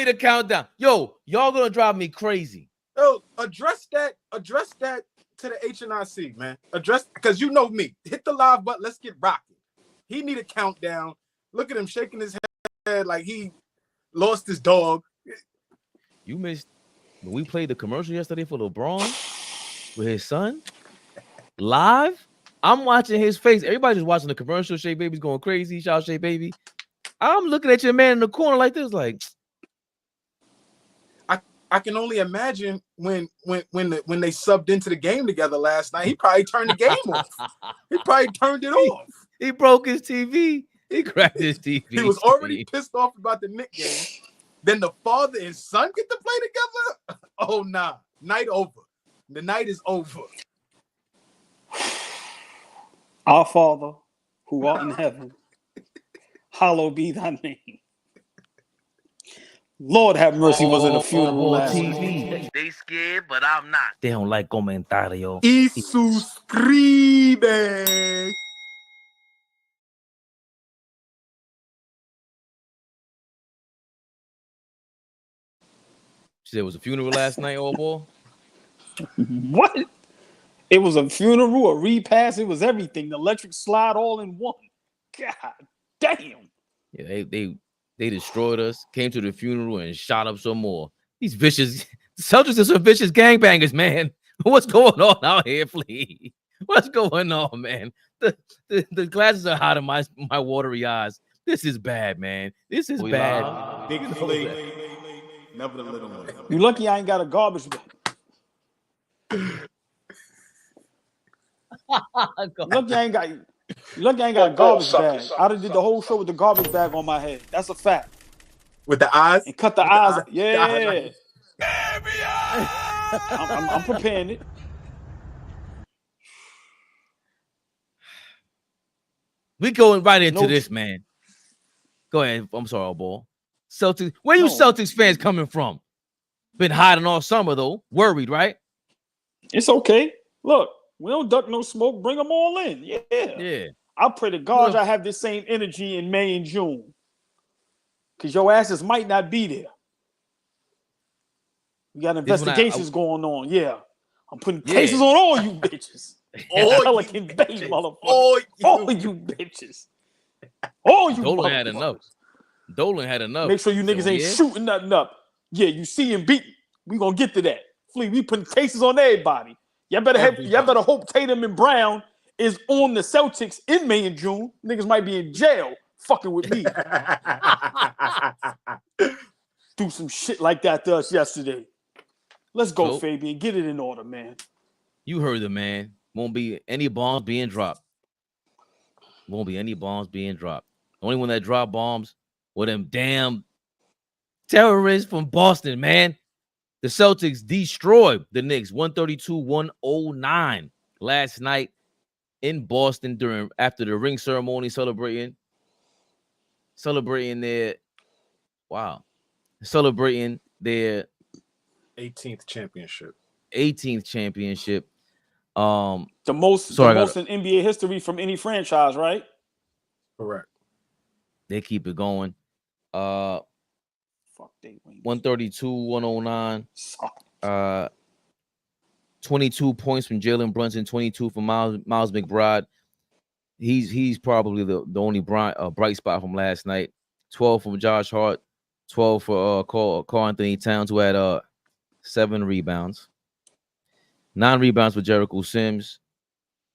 a countdown. Yo, y'all gonna drive me crazy. Yo, address that to the HNIC, man. Address, because you know me. Hit the live button. Let's get rocking. He need a countdown. Look at him shaking his head like he lost his dog. You missed when we played the commercial yesterday for LeBron with his son live. I'm watching his face. Everybody's just watching the commercial. Shea Baby's going crazy. Shout out Shea Baby. I'm looking at your man in the corner like this, like I can only imagine when they subbed into the game together last night. He probably turned the game off. He probably turned it off. He broke his TV. He cracked his TV. He was already pissed off about the Knicks game. Then the father and son get to play together. Oh nah, night over. The night is over. Our Father, who art in heaven, hallowed be thy name. Lord have mercy, was in a funeral last night. They scared, but I'm not. They don't like comentario. Y suscribe. She said it was a funeral last night, AllBall. What? It was a funeral, a repast. It was everything. The electric slide all in one. God damn. Yeah, they destroyed us, came to the funeral and shot up some more. These vicious Celtics are some vicious gangbangers, man. What's going on out here, Flea? What's going on, man? The glasses are hot in my watery eyes. This is bad, man. This is bad. Big Flea. Never the little one. You lucky I ain't got a garbage bag. Lucky I ain't got a garbage bag. I done did the whole show with the garbage bag on my head. That's a fact. With the eyes? And cut the eyes. Yeah. I'm preparing it. We going right into this, man. Go ahead. I'm sorry, AllBall. Celtics. Where you Celtics fans coming from? Been hiding all summer though. Worried, right? It's okay. Look, we don't duck no smoke. Bring them all in. Yeah. I pray to God I have this same energy in May and June. Because your asses might not be there. We got investigations going on. Yeah. I'm putting cases on all you bitches. All Pelican Bay, motherfucker. All you bitches. All you Dolan had enough. Make sure you niggas ain't shooting nothing up. Yeah, you see and beat. We gonna get to that. Flea, we putting cases on everybody. Y'all better hope Tatum and Brown is on the Celtics in May and June. Niggas might be in jail fucking with me. Do some shit like that to us yesterday. Let's go, Fabian. Get it in order, man. You heard the man. Won't be any bombs being dropped. Won't be any bombs being dropped. The only one that dropped bombs were them damn terrorists from Boston, man. The Celtics destroyed the Knicks 132-109 last night in Boston after the ring ceremony, celebrating their 18th championship. The most in NBA history from any franchise, right? Correct. They keep it going. 132-109. 22 points from Jalen Brunson, 22 from Miles McBride. He's probably the only bright spot from last night. 12 from Josh Hart, 12 for Karl Anthony Towns, who had 7 rebounds. 9 rebounds for Jericho Sims.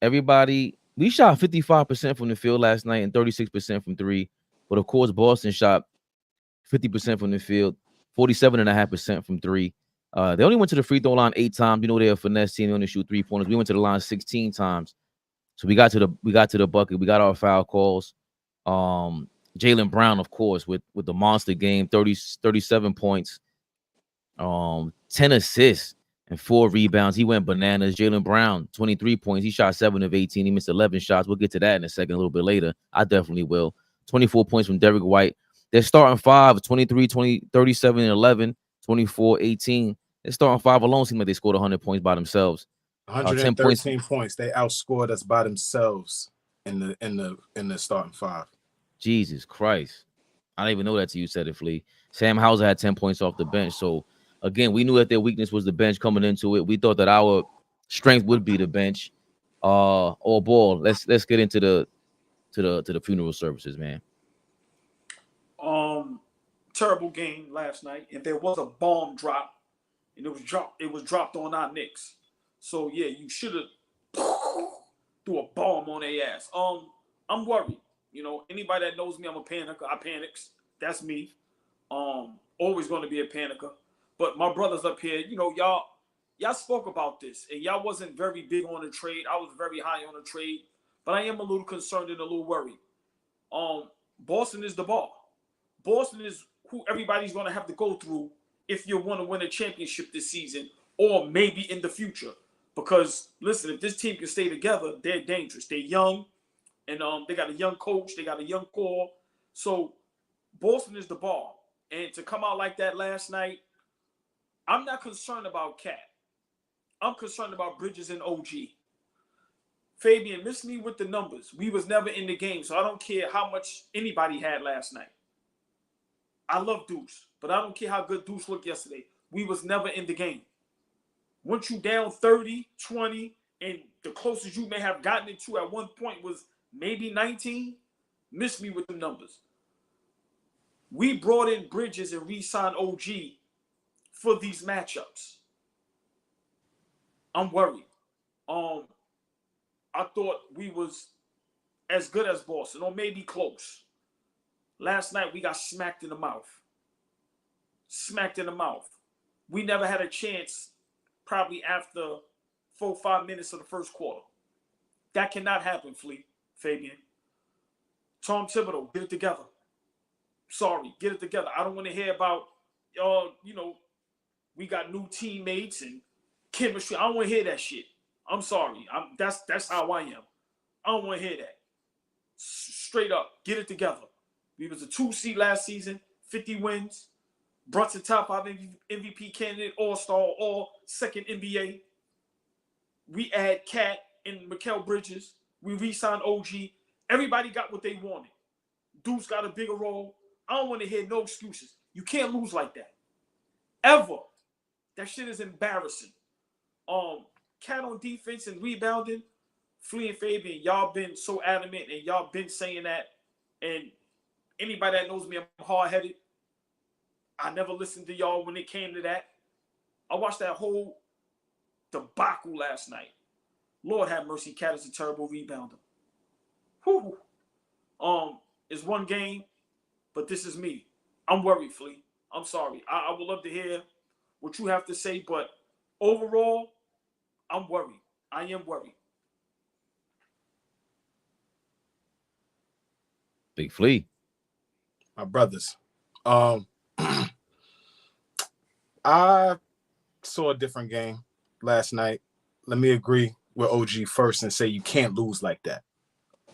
Everybody, we shot 55% from the field last night and 36% from 3. But of course, Boston shot 50% from the field, 47.5% from 3. They only went to the free throw line 8 times. You know, they're a finesse team. They only shoot 3-pointers. We went to the line 16 times. So we got to the bucket. We got our foul calls. Jaylen Brown, of course, with the monster game, 37 points, 10 assists and 4 rebounds. He went bananas. Jaylen Brown, 23 points. He shot 7 of 18. He missed 11 shots. We'll get to that in a second, a little bit later. I definitely will. 24 points from Derek White. They're starting 5, 23, 20, 37, and 11, 24, 18. They're starting 5 alone. Seems like they scored 100 points by themselves. 113 points. They outscored us by themselves in the starting 5. Jesus Christ. I didn't even know that till you said it, Flea. Sam Hauser had 10 points off the bench. So again, we knew that their weakness was the bench coming into it. We thought that our strength would be the bench. AllBall. Let's get into the funeral services, man. Terrible game last night, and there was a bomb drop, and it was dropped on our Knicks. So yeah, you should have threw a bomb on their ass. I'm worried. You know, anybody that knows me, I'm a panicker. I panics. That's me. Always going to be a panicker. But my brothers up here, you know, y'all spoke about this, and y'all wasn't very big on the trade. I was very high on the trade, but I am a little concerned and a little worried. Boston is the ball. Boston is who everybody's going to have to go through if you want to win a championship this season or maybe in the future. Because listen, if this team can stay together, they're dangerous. They're young, and they got a young coach. They got a young core. So Boston is the ball. And to come out like that last night, I'm not concerned about Cat. I'm concerned about Bridges and OG. Fabian, miss me with the numbers. We was never in the game, so I don't care how much anybody had last night. I love Deuce, but I don't care how good Deuce looked yesterday. We was never in the game. Once you down 30, 20, and the closest you may have gotten it to at one point was maybe 19, miss me with the numbers. We brought in Bridges and re-signed OG for these matchups. I'm worried. I thought we was as good as Boston, or maybe close. Last night, we got smacked in the mouth. Smacked in the mouth. We never had a chance probably after 4-5 minutes of the first quarter. That cannot happen, Fabian. Tom Thibodeau, get it together. Sorry, get it together. I don't want to hear about, we got new teammates and chemistry. I don't want to hear that shit. I'm sorry. That's how I am. I don't want to hear that. Straight up, get it together. We was a 2 seed last season, 50 wins. Brunson top 5 MVP candidate, all-star, all-second NBA. We add Cat and Mikal Bridges. We re-signed OG. Everybody got what they wanted. Deuce got a bigger role. I don't want to hear no excuses. You can't lose like that. Ever. That shit is embarrassing. Cat on defense and rebounding. Flea and Fabian, y'all been so adamant and y'all been saying that. And anybody that knows me, I'm hard-headed. I never listened to y'all when it came to that. I watched that whole debacle last night. Lord have mercy, Cat is a terrible rebounder. Whew. It's one game, but this is me. I'm worried, Flea. I'm sorry. I would love to hear what you have to say, but overall, I'm worried. I am worried. Big Flea. My brothers. I saw a different game last night. Let me agree with OG first and say you can't lose like that.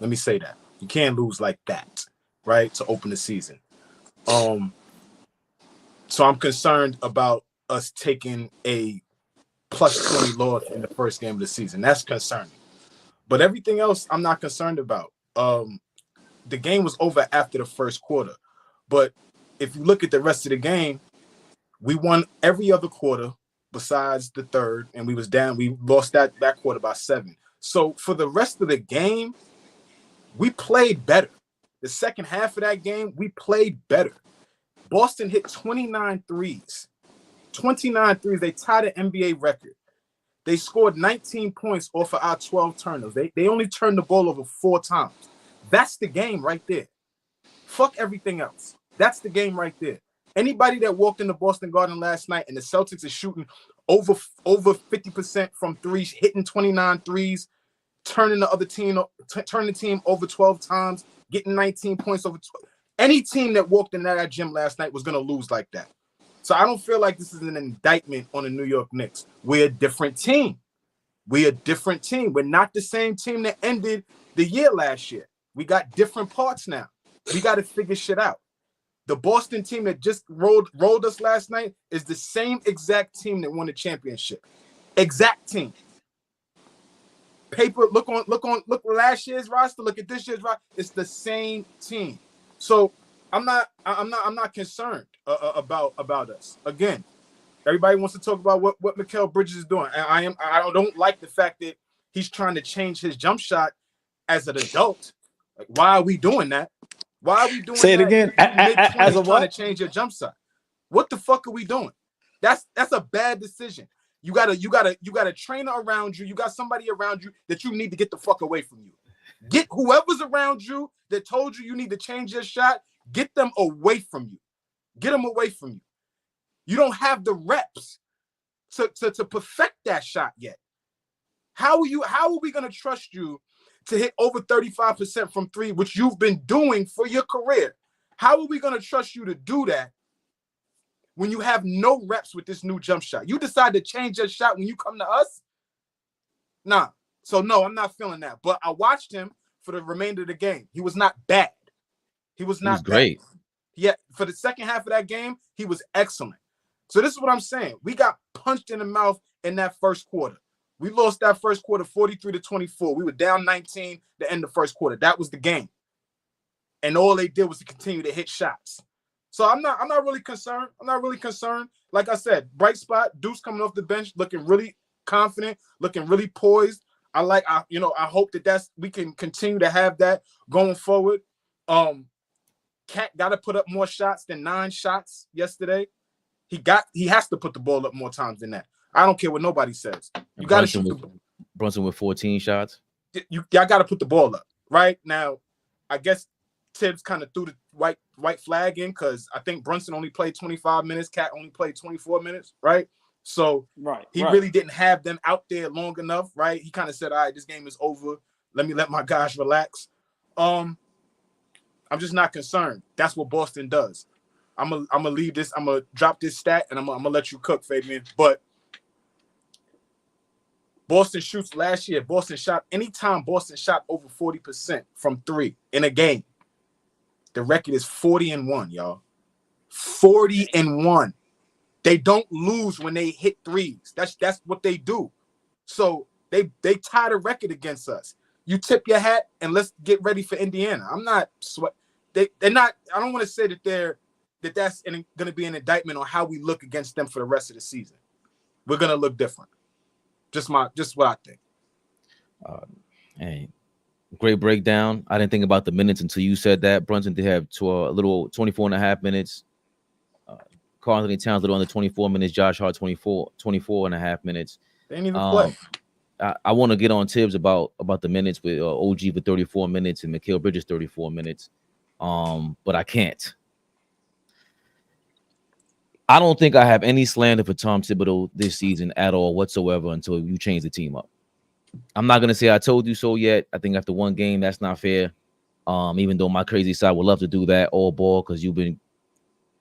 Let me say that. You can't lose like that, right? To open the season. So I'm concerned about us taking a +20 loss in the first game of the season. That's concerning. But everything else I'm not concerned about. The game was over after the first quarter. But if you look at the rest of the game, we won every other quarter besides the third, and we was down. We lost that quarter by 7. So for the rest of the game, we played better. The second half of that game, we played better. Boston hit 29 threes. 29 threes. They tied an NBA record. They scored 19 points off of our 12 turnovers. They only turned the ball over 4 times. That's the game right there. Fuck everything else. That's the game right there. Anybody that walked into Boston Garden last night and the Celtics is shooting over 50% from threes, hitting 29 threes, turning the team over 12 times, getting 19 points over 12. Any team that walked in that gym last night was going to lose like that. So I don't feel like this is an indictment on the New York Knicks. We're a different team. We're a different team. We're not the same team that ended the year last year. We got different parts now. We got to figure shit out. The Boston team that just rolled us last night is the same exact team that won the championship. Exact team. Paper, look last year's roster, look at this year's roster. It's the same team. So I'm not concerned about us. Again, everybody wants to talk about what Mikal Bridges is doing, and I don't like the fact that he's trying to change his jump shot as an adult. Like, why are we doing that? Why are we doing Say it that? again. As a trying to change your jump shot. What the fuck are we doing? That's a bad decision. You got a trainer around you. You got somebody around you that you need to get the fuck away from you. Get whoever's around you that told you need to change your shot. Get them away from you. Get them away from you. You don't have the reps to perfect that shot yet. How are we going to trust you to hit over 35% from three, which you've been doing for your career? How are we going to trust you to do that when you have no reps with this new jump shot? You decide to change your shot when you come to us? Nah. So no, I'm not feeling that. But I watched him for the remainder of the game. He was not bad. He was great. Yeah, for the second half of that game, he was excellent. So this is what I'm saying. We got punched in the mouth in that first quarter. We lost that first quarter 43-24. We were down 19 to end the first quarter. That was the game. And all they did was to continue to hit shots. So I'm not really concerned. I'm not really concerned. Like I said, bright spot, Deuce coming off the bench, looking really confident, looking really poised. I hope that we can continue to have that going forward. Cat got to put up more shots than 9 shots yesterday. He has to put the ball up more times than that. I don't care what nobody says. You got to shoot Brunson with 14 shots. Y'all got to put the ball up right now. I guess Tibbs kind of threw the white flag in because I think Brunson only played 25 minutes. Cat only played 24 minutes, right? So he really didn't have them out there long enough, right? He kind of said, all right, this game is over. Let my guys relax. I'm just not concerned. That's what Boston does. I'm gonna leave this. I'm gonna drop this stat, and I'm gonna let you cook, Fabian. But Boston shoots last year. Anytime Boston shot over 40% from three in a game, the record is 40-1, y'all. 40-1. They don't lose when they hit threes. That's what they do. So they tie the record against us. You tip your hat and let's get ready for Indiana. I'm not sweat. They're not. I don't want to say that's going to be an indictment on how we look against them for the rest of the season. We're going to look different. Just what I think. Hey, great breakdown. I didn't think about the minutes until you said that. Brunson did have a little 24 and a half minutes. Karl Anthony Towns little under 24 minutes. Josh Hart 24 and a half minutes. They didn't even play. I want to get on Tibbs about the minutes with OG for 34 minutes and Mikal Bridges 34 minutes. But I can't. I don't think I have any slander for Tom Thibodeau this season at all whatsoever until you change the team up. I'm not gonna say I told you so yet. I think after one game, that's not fair. Even though my crazy side would love to do that all ball because you've been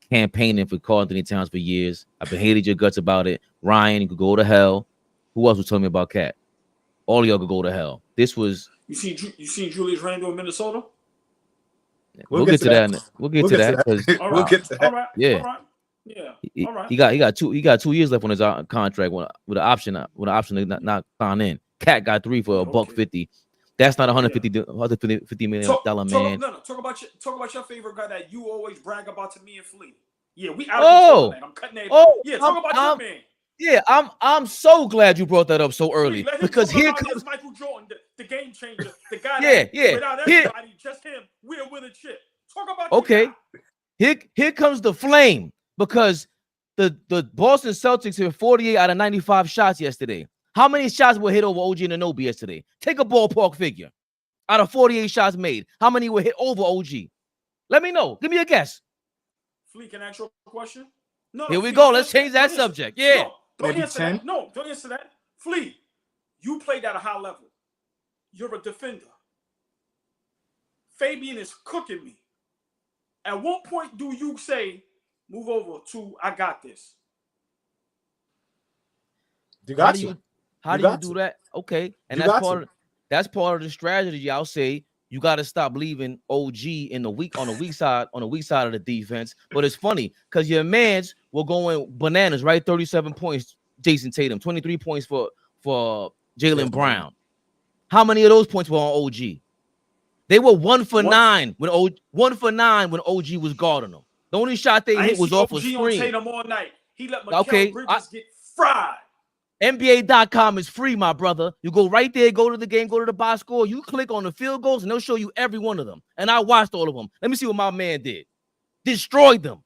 campaigning for Karl Anthony Towns for years. I've been hated your guts about it. Ryan, you could go to hell. Who else was telling me about Cat? All of y'all could go to hell. This was. You seen Julius Randle in Minnesota? We'll get to that. We'll get to that. We'll get to that. All right. Yeah. All right. Yeah. All right. He got 2 years left on his contract with an option to not sign in. Cat got 3 for $150. That's not $150 million man. No. Talk about your favorite guy that you always brag about to me and Flea. Yeah, we out of control, man. I'm cutting that. Yeah, talk about your man. Yeah, I'm so glad you brought that up so early because here comes Michael Jordan, the game changer, the guy without everybody, just him, we'll win a chip. Talk about okay. Here comes the flame because the Boston Celtics hit 48 out of 95 shots yesterday. How many shots were hit over OG and Anunoby yesterday? Take a ballpark figure. Out of 48 shots made, how many were hit over OG? Let me know. Give me a guess. Flea, can I ask you a question? No. Here we go. Let's change that subject. Yeah. Don't answer that. No, don't answer that. Flea, you played at a high level. You're a defender. Fabian is cooking me. At what point do you say, move over to I got this? How do you do that? Okay. And that's part of the strategy. I'll say you got to stop leaving OG on the weak side of the defense. But it's funny because your mans were going bananas, right? 37 points, Jason Tatum, 23 points for Jaylen Brown. How many of those points were on OG? They were 1 for 9 when 1 for 9 when OG was guarding them. The only shot they hit was off a screen. On Tatum all night. He let Mikal Bridges get fried. NBA.com is free, my brother. You go right there, go to the game, go to the box score. You click on the field goals, and they'll show you every one of them. And I watched all of them. Let me see what my man did. Destroyed them.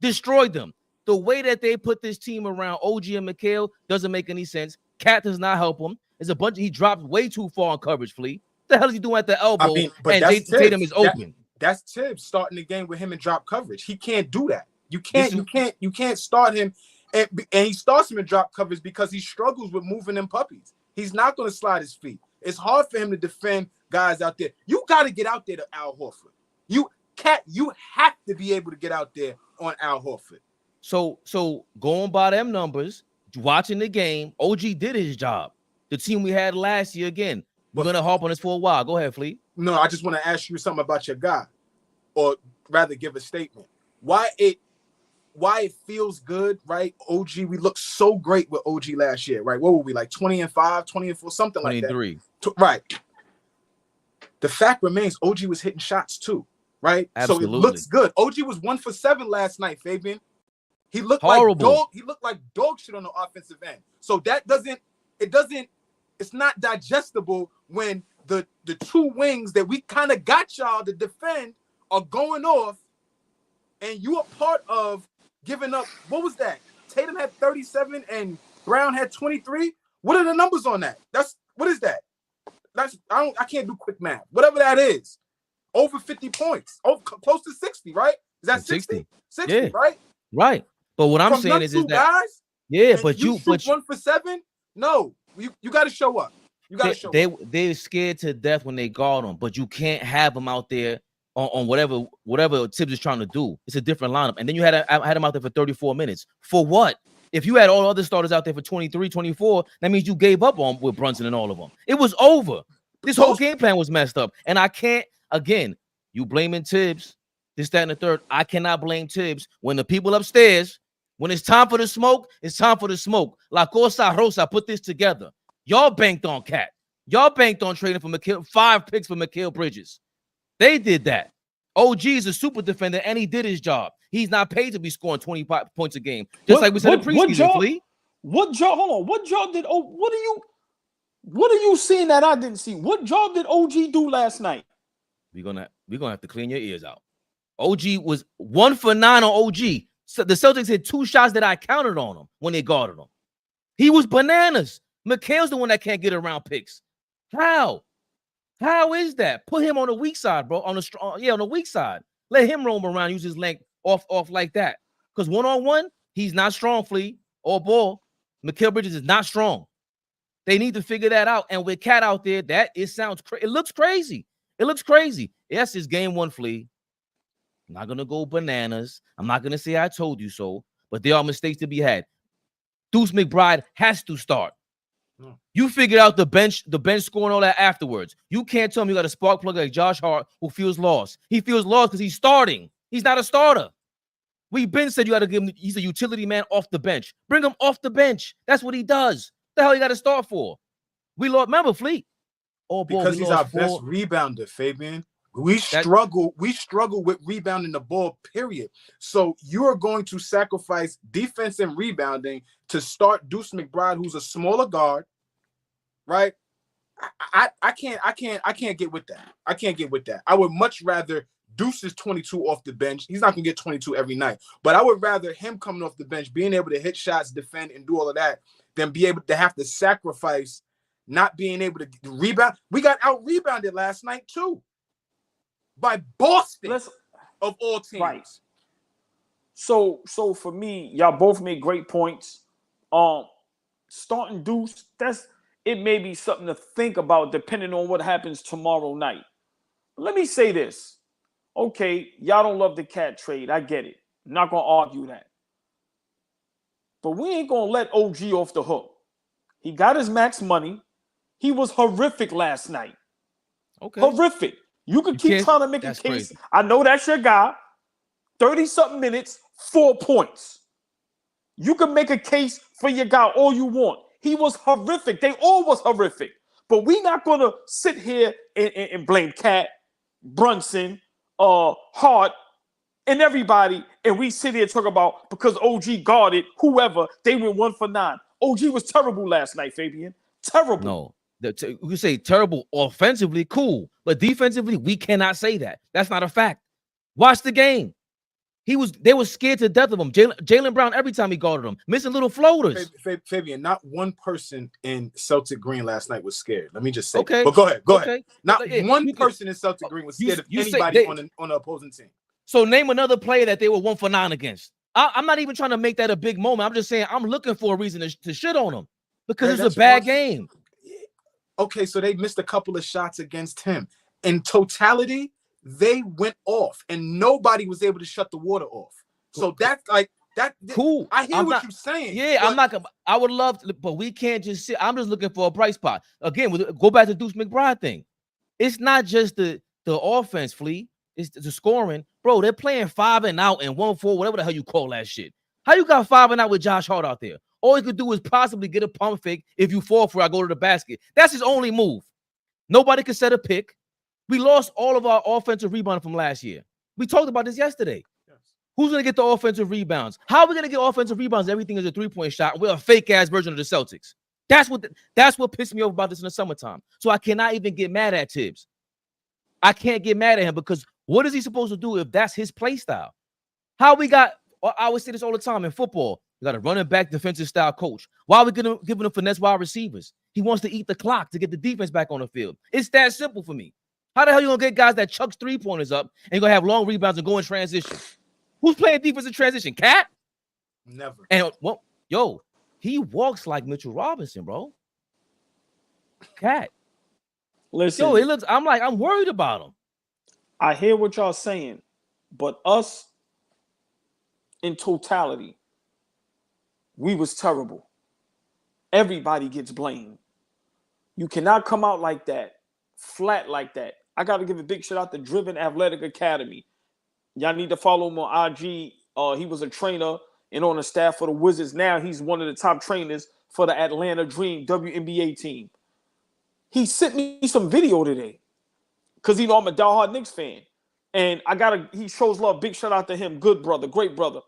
Destroyed them. The way that they put this team around OG and Mikal doesn't make any sense. Cat does not help him. There's a bunch. He dropped way too far on coverage, Flea. What the hell is he doing at the elbow? But and Jason Tatum is open. That's Tibbs starting the game with him in drop coverage. He can't do that. You can't start him. And he starts him in drop coverage because he struggles with moving them puppies. He's not going to slide his feet. It's hard for him to defend guys out there. You got to get out there to Al Horford. You have to be able to get out there on Al Horford. So going by them numbers, watching the game, OG did his job. The team we had last year, again, we're going to harp on this for a while. Go ahead, Flea. No, I just want to ask you something about your guy, or rather give a statement. Why it feels good, right? OG, we looked so great with OG last year, right? What were we, like 20-5, 20-4, something 23. Like that? Right. The fact remains, OG was hitting shots too, right? Absolutely. So it looks good. OG was 1 for 7 last night, Fabian. He looked horrible. Like dog. He looked like dog shit on the offensive end. So it's not digestible when the two wings that we kind of got y'all to defend are going off, and you are part of giving up. What was that? Tatum had 37 and Brown had 23. What are the numbers on that? What is that? I can't do quick math. Whatever that is, over 50 points. Oh, close to 60, right? Is that 60? 60, yeah. Right? Right. But what I'm saying is that guys, yeah, but you 1 for 7. No, you got to show up. You got to show up. They're scared to death when they guard them, but you can't have them out there on whatever Tibbs is trying to do. It's a different lineup. And then you had him out there for 34 minutes. For what? If you had all other starters out there for 23, 24, that means you gave up on with Brunson and all of them. It was over. This whole game plan was messed up. And I can't, again, you blaming Tibbs, this, that, and the third. I cannot blame Tibbs when the people upstairs, when it's time for the smoke, it's time for the smoke. La Cosa Rosa put this together. Y'all banked on Cat. Y'all banked on trading for Mikal, 5 picks for Mikal Bridges. They did that. OG is a super defender, and he did his job. He's not paid to be scoring 25 points a game. Just like we said in preseason, Flea. What job? Hold on. What job did what are you seeing that I didn't see? What job did OG do last night? We're gonna have to clean your ears out. OG was 1 for 9 on OG. So the Celtics hit 2 shots that I counted on him when they guarded him. He was bananas. Mikal's the one that can't get around picks. How is that? Put him on the weak side, bro. On the weak side. Let him roam around, use his length off like that. Because one-on-one, he's not strong, Flea. Or ball. Mikal Bridges is not strong. They need to figure that out. And with Cat out there, it looks crazy. It looks crazy. Yes, it's game 1, Flea. I'm not gonna go bananas. I'm not gonna say I told you so, but there are mistakes to be had. Deuce McBride has to start. You figured out the bench scoring all that afterwards. You can't tell me you got a spark plug like Josh Hart who feels lost. He feels lost because he's starting. He's not a starter. We've been said you got to give him. He's a utility man off the bench. Bring him off the bench. That's what he does. What the hell you got to start for? We lost. Remember, Fleet. Because he's our best rebounder, Fabian. We struggle with rebounding the ball, period. So you're going to sacrifice defense and rebounding to start Deuce McBride, who's a smaller guard, right? I can't get with that. I can't get with that. I would much rather Deuce is 22 off the bench. He's not gonna get 22 every night, but I would rather him coming off the bench, being able to hit shots, defend, and do all of that, than be able to have to sacrifice not being able to rebound. We got out rebounded last night too by Boston of all teams. Right. So for me, y'all both made great points. Starting Deuce, it may be something to think about depending on what happens tomorrow night. Let me say this. Okay, y'all don't love the Cat trade. I get it. I'm not gonna argue that. But we ain't gonna let OG off the hook. He got his max money. He was horrific last night. Okay. Horrific. You could keep trying to make a case. Crazy. I know that's your guy. 30-something minutes, 4 points. You can make a case for your guy all you want. He was horrific. They all was horrific. But we're not going to sit here and blame Cat. Brunson, Hart, and everybody, and we sit here talk about because OG guarded whoever, they went 1 for 9. OG was terrible last night, Fabian. Terrible. No, you say terrible offensively, cool, but defensively, we cannot say that. That's not a fact. Watch the game. They were scared to death of him. Jaylen Brown, every time he guarded him, missing little floaters. Fabian, not one person in Celtic Green last night was scared. Let me just say. Okay. But go ahead. Not one person in Celtic Green was scared of anybody on the opposing team. So name another player that they were 1 for 9 against. I'm not even trying to make that a big moment. I'm just saying I'm looking for a reason to shit on them because it's a bad game. Okay, so they missed a couple of shots against him. In totality, they went off, and nobody was able to shut the water off. So that's like that. Cool. I hear what you're saying. Yeah, I'm not gonna. I would love to, but we can't just sit. I'm just looking for a bright spot. Again, go back to Deuce McBride thing. It's not just the offense, Flea. It's the scoring, bro. They're playing 5 and out and 1-4, whatever the hell you call that shit. How you got 5 and out with Josh Hart out there? All he could do is possibly get a pump fake. If you fall for it, I go to the basket. That's his only move. Nobody could set a pick. We lost all of our offensive rebounding from last year. We talked about this yesterday. Yes. Who's going to get the offensive rebounds? How are we going to get offensive rebounds? Everything is a three-point shot. We're a fake-ass version of the Celtics. That's what pissed me off about this in the summertime. So I cannot even get mad at Tibbs. I can't get mad at him because what is he supposed to do if that's his play style? I always say this all the time in football. You got a running back defensive style coach. Why are we giving him finesse wide receivers? He wants to eat the clock to get the defense back on the field. It's that simple for me. How the hell you gonna get guys that chucks 3-pointers up and you're gonna have long rebounds and go in transition? Who's playing defensive transition? Cat? Never. And he walks like Mitchell Robinson, bro. Cat. Listen, I'm worried about him. I hear what y'all saying, but us in totality, we was terrible. Everybody gets blamed. You cannot come out like that, flat like that. I got to give a big shout out to Driven Athletic Academy. Y'all need to follow him on IG. He was a trainer and on the staff for the Wizards. Now he's one of the top trainers for the Atlanta Dream WNBA team. He sent me some video today because I'm a diehard Knicks fan. And he shows love. Big shout out to him. Good brother, great brother.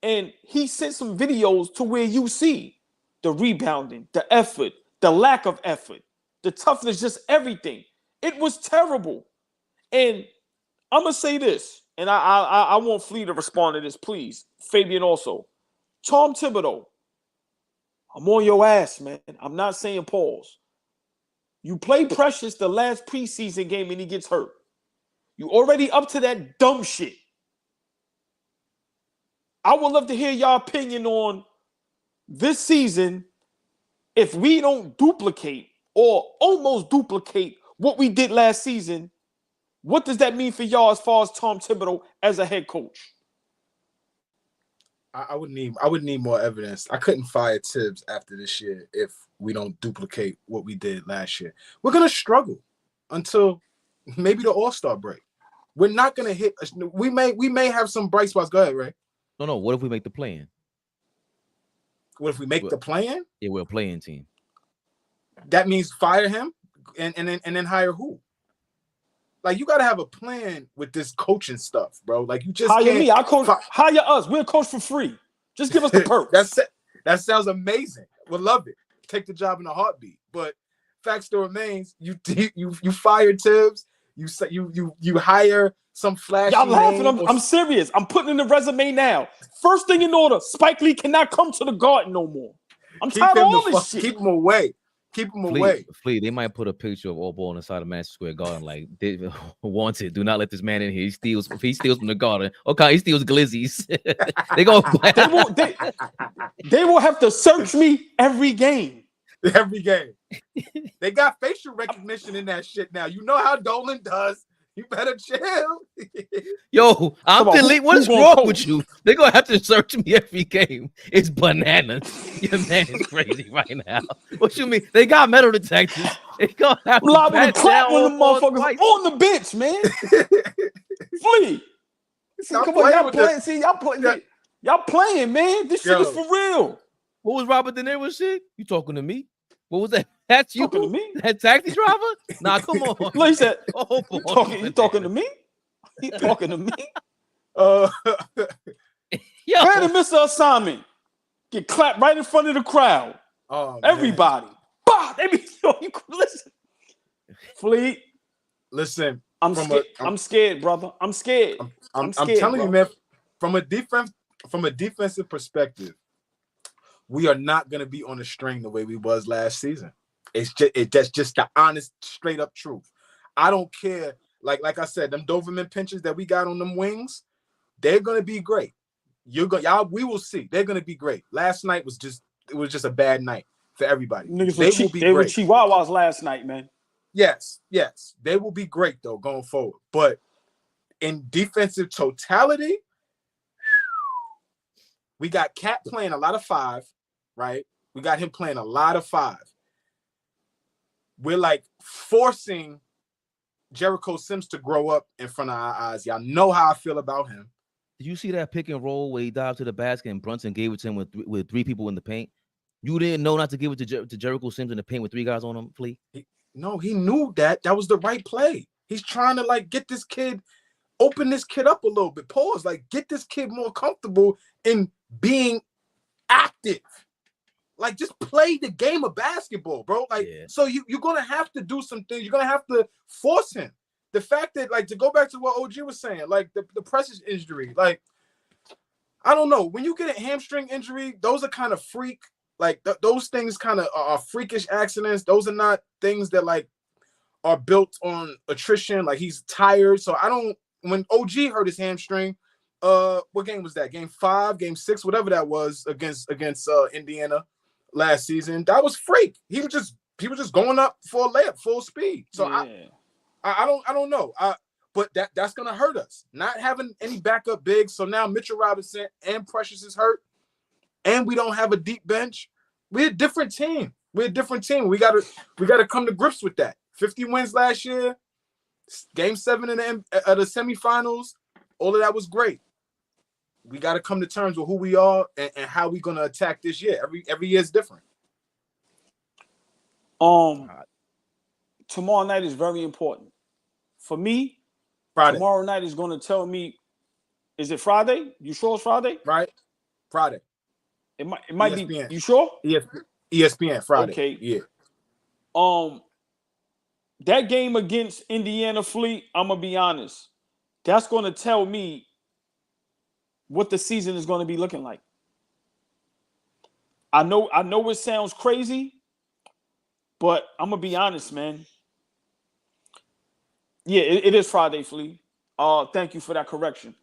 And he sent some videos to where you see the rebounding, the effort, the lack of effort, the toughness, just everything. It was terrible. And I'm going to say this, and I want Flea to respond to this, please. Fabian also. Tom Thibodeau, I'm on your ass, man. I'm not saying pause. You play Precious the last preseason game and he gets hurt. You already up to that dumb shit. I would love to hear y'all opinion on this season. If we don't duplicate or almost duplicate what we did last season, what does that mean for y'all as far as Tom Thibodeau as a head coach? I would need more evidence. I couldn't fire Tibbs after this year if we don't duplicate what we did last year. We're gonna struggle until maybe the All-Star break. We're not gonna hit. We may have some bright spots. Go ahead, Ray. No. What if we make the play-in? What if we make the play-in? Yeah, we're a play-in team. That means fire him and then hire who? Like, you gotta have a plan with this coaching stuff, bro. Like, you just hire can't me. I coach. Hire us. We'll coach for free. Just give us the perk. That sounds amazing. We'll love it. Take the job in a heartbeat. But fact still remains: you fire Tibbs. You hire some flashy. Y'all laughing? I'm serious. I'm putting in the resume now. First thing in order: Spike Lee cannot come to the Garden no more. I'm tired of all this shit. Keep him away. Keep him away. Flea, they might put a picture of AllBall on the side of Madison Square Garden, like, wanted. Do not let this man in here. If he steals from the garden, okay, he steals glizzies. They will have to search me every game. Every game. They got facial recognition in that shit now. You know how Dolan does. You better chill. Yo, what is wrong with you? They're going to have to search me every game. It's bananas. Your man is crazy right now. What you mean? They got metal detectors. They going to have to clap on the motherfuckers on the bench, man. Flea. Come on, y'all playing. See, y'all playing, man. This shit is for real. What was Robert De Niro's shit? You talking to me? What was that? That's you talking to me? That taxi driver? Nah, come on. Look, he said, oh, you talking to me? He talking to me? Yo. Where did Mr. Assignment get clapped right in front of the crowd? Oh, everybody. Bah! They be, yo, you listen. Fleet. Listen. I'm scared, brother. I'm scared. I'm scared, telling bro. you, man, from a defensive perspective, we are not gonna be on the string the way we was last season. That's just the honest, straight up truth. I don't care. Like I said, them Doberman pinches that we got on them wings, they're gonna be great. We will see. They're gonna be great. Last night was just a bad night for everybody. Niggas they were Chihuahuas last night, man. Yes, they will be great though going forward. But in defensive totality, we got Cat playing a lot of 5, right? We got him playing a lot of 5. We're like forcing Jericho Sims to grow up in front of our eyes. Y'all know how I feel about him. Did you see that pick and roll where he dived to the basket and Brunson gave it to him with 3 people in the paint? You didn't know not to give it to Jericho Sims in the paint with 3 guys on him, Flea? No, he knew that was the right play. He's trying to like get this kid, open this kid up a little bit. Pause, like get this kid more comfortable in being active. Like just play the game of basketball, bro. Like so you're gonna have to do some things. You're gonna have to force him. The fact that, like, to go back to what OG was saying, like the Precious injury, like I don't know. When you get a hamstring injury, those are kind of freak. Like those things kind of are freakish accidents. Those are not things that like are built on attrition. Like he's tired. So I don't. When OG hurt his hamstring, what game was that? Game 5, game 6, whatever that was against Indiana last season. That was freak. He was just going up for a layup, full speed. So I don't know. But that's gonna hurt us. Not having any backup bigs. So now Mitchell Robinson and Precious is hurt, and we don't have a deep bench. We're a different team. We gotta come to grips with that. 50 wins last year, game 7 in the semifinals. All of that was great. We gotta come to terms with who we are and how we're gonna attack this year. Every year is different. Tomorrow night is very important. For me, Friday. Tomorrow night is going to tell me, is it Friday? You sure it's Friday? Right. Friday. It might ESPN. be. You sure? ESPN Friday. Okay. Yeah. That game against Indiana Fleet, I'm gonna be honest. That's going to tell me what the season is going to be looking like. I know it sounds crazy, but I'm gonna be honest, man. Yeah, it is Friday, Flea. Thank you for that correction.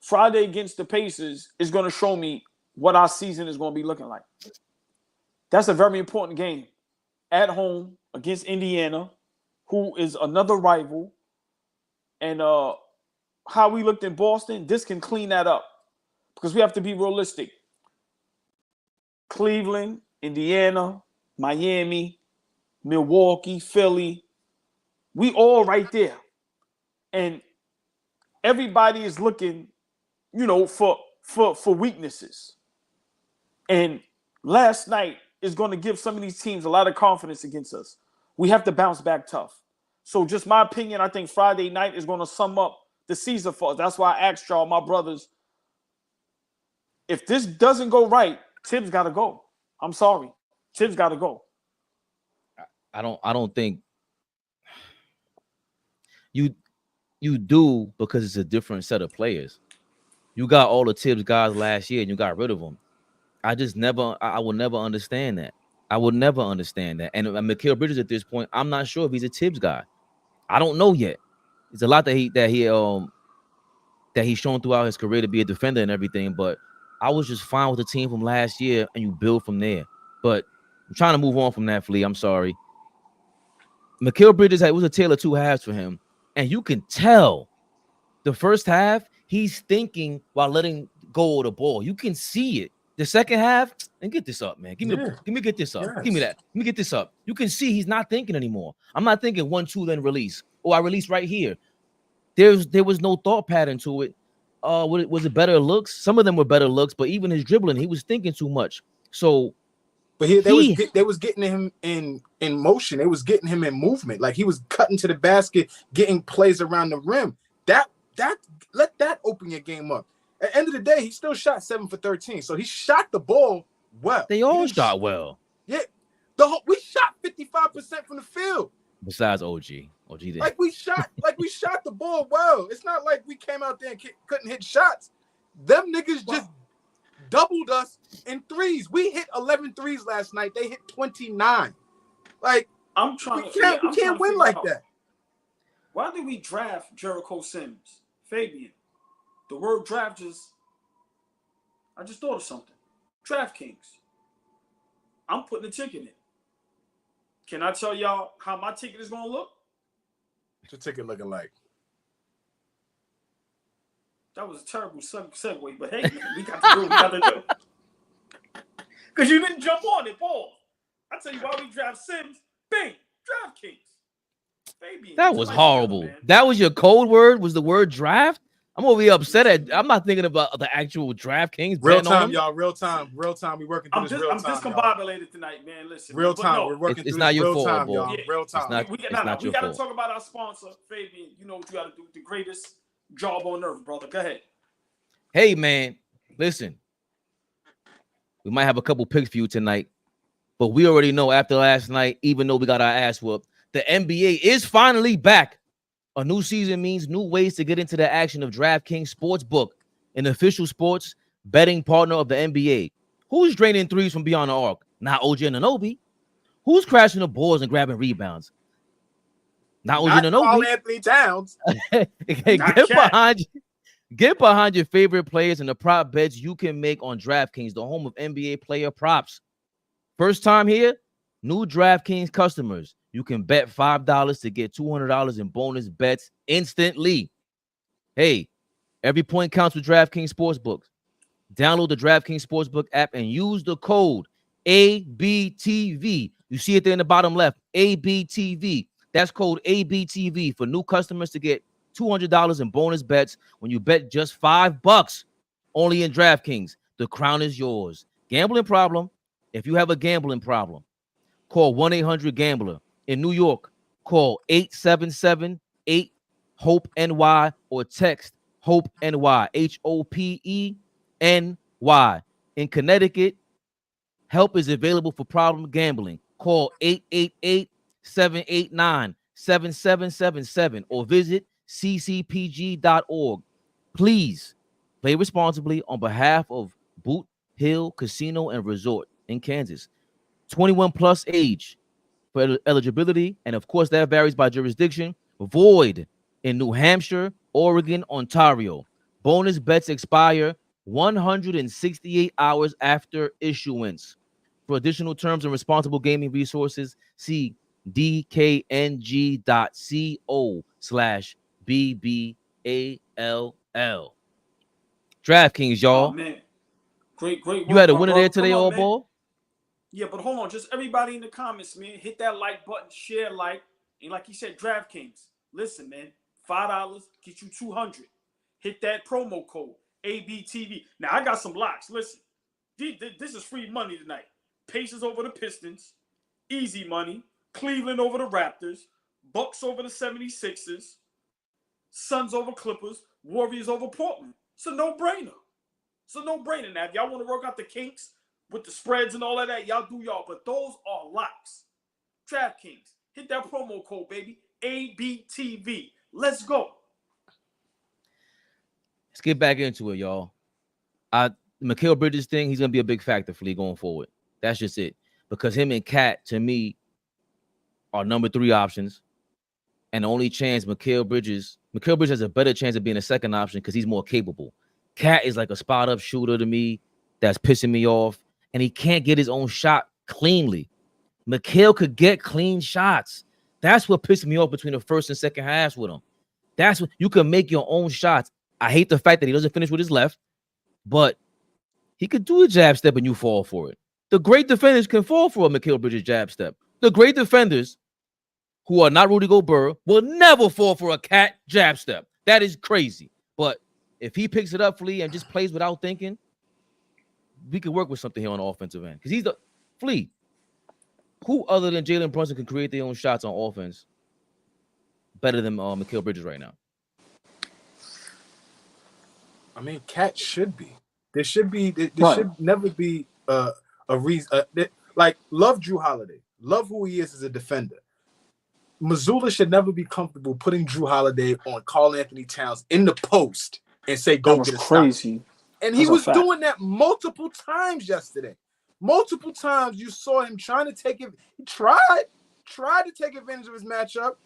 Friday against the Pacers is going to show me what our season is going to be looking like. That's a very important game. At home against Indiana, who is another rival. And how we looked in Boston, this can clean that up. Because we have to be realistic. Cleveland, Indiana, Miami, Milwaukee, Philly, we all right there. And everybody is looking, for weaknesses. And last night is going to give some of these teams a lot of confidence against us. We have to bounce back tough. So just my opinion, I think Friday night is going to sum up the season for us. That's why I asked y'all, my brothers, if this doesn't go right, Tibbs got to go. I'm sorry. Tibbs got to go. I don't think you do, because it's a different set of players. You got all the Tibbs guys last year and you got rid of them. I will never understand that. I will never understand that. And Mikal Bridges at this point, I'm not sure if he's a Tibbs guy. I don't know yet. It's a lot that he's shown throughout his career to be a defender and everything, but I was just fine with the team from last year and you build from there. But I'm trying to move on from that, Flea. I'm sorry. Mikal Bridges was a tale of 2 halves for him. And you can tell the first half, he's thinking while letting go of the ball. You can see it. The second half, and get this up, man. Give me get this up. Yes. Give me that. Let me get this up. You can see he's not thinking anymore. I'm not thinking 1-2, then release. I release right here. There was no thought pattern to it. Was it better looks? Some of them were better looks, but even his dribbling, he was thinking too much. So But they was getting him in motion. They was getting him in movement. Like he was cutting to the basket, getting plays around the rim. That let that open your game up. At the end of the day, he still shot 7 for 13. So he shot the ball well. They all shot well. Yeah. We shot 55% from the field. Besides OG did. Like we shot the ball well. It's not like we came out there and couldn't hit shots. Them niggas just doubled us in threes. We hit 11 threes last night. They hit 29. Like we can't win like that. Why did we draft Jericho Sims? Fabian. The word draft I just thought of something. DraftKings. I'm putting a ticket in. Can I tell y'all how my ticket is going to look? What's your ticket looking like? That was a terrible segue, but hey, man, we got to do what we got to do. Because you didn't jump on it, Paul. I tell you why we draft Sims. Bing, DraftKings. Fabian, that was horrible. That was your code word? Was the word draft? I'm gonna be upset at. I'm not thinking about the actual DraftKings. Real time, y'all. Real time. We working through this real time. I'm discombobulated tonight, man. Listen. Real time. No, we're working through this real time, y'all. Yeah. Real time. We got to talk about our sponsor, Fabian. You know what you got to do. The greatest job on earth, brother. Go ahead. Hey, man. Listen. We might have a couple picks for you tonight, but we already know after last night, even though we got our ass whooped, the NBA is finally back. A new season means new ways to get into the action of DraftKings Sportsbook, an official sports betting partner of the NBA. Who's draining threes from beyond the arc? Not OG Anunoby. Who's crashing the boards and grabbing rebounds? Not OG Anunoby. Carl Anthony Towns. Get behind your favorite players and the prop bets you can make on DraftKings, the home of NBA player props. First time here, new DraftKings customers. You can bet $5 to get $200 in bonus bets instantly. Hey, every point counts with DraftKings Sportsbook. Download the DraftKings Sportsbook app and use the code ABTV. You see it there in the bottom left, ABTV. That's code ABTV for new customers to get $200 in bonus bets when you bet just $5 only in DraftKings. The crown is yours. Gambling problem? If you have a gambling problem, call 1-800-GAMBLER. In New York, call 877-8-HOPE-NY or text HOPE-NY, HOPENY. In Connecticut, help is available for problem gambling. Call 888-789-7777 or visit ccpg.org. Please play responsibly on behalf of Boot Hill Casino and Resort in Kansas. 21 plus age. For eligibility, and of course that varies by jurisdiction. Void in New Hampshire, Oregon, Ontario. Bonus bets expire 168 hours after issuance. For additional terms and responsible gaming resources, see dkng.co/BBALL. DraftKings, y'all. Oh, man. Great. You had a winner there today, AllBall. Yeah, but hold on. Just everybody in the comments, man, hit that like button, share, like. And like you said, DraftKings. Listen, man, $5 get you 200. Hit that promo code, ABTV. Now, I got some locks. Listen, this is free money tonight. Pacers over the Pistons. Easy money. Cleveland over the Raptors. Bucks over the 76ers. Suns over Clippers. Warriors over Portland. It's a no-brainer. Now, if y'all want to work out the kinks with the spreads and all of that, y'all do y'all. But those are locks. DraftKings. Hit that promo code, baby. ABTV. Let's go. Let's get back into it, y'all. Mikal Bridges thing, he's going to be a big factor for Lee going forward. That's just it. Because him and Cat, to me, are number 3 options. And the only chance Mikal Bridges has a better chance of being a second option because he's more capable. Cat is like a spot-up shooter to me that's pissing me off. And he can't get his own shot cleanly. Mikal could get clean shots. That's what pissed me off between the first and second halves with him. That's what you can make your own shots. I hate the fact that he doesn't finish with his left, but he could do a jab step and you fall for it. The great defenders can fall for a Mikal Bridges jab step. The great defenders who are not Rudy Gobert will never fall for a Cat jab step. That is crazy. But if he picks it up, Flea, and just plays without thinking, we could work with something here on the offensive end. Because Flea, who other than Jalen Brunson can create their own shots on offense better than Mikal Bridges right now? I mean, Cat should be. There should be. There should never be a reason. Like, love Drew Holiday. Love who he is as a defender. Missoula should never be comfortable putting Drew Holiday on Karl Anthony Towns in the post and say, "Go get a crazy." Stop. And he was doing that multiple times yesterday. Multiple times you saw him trying to take it. He tried to take advantage of his matchup,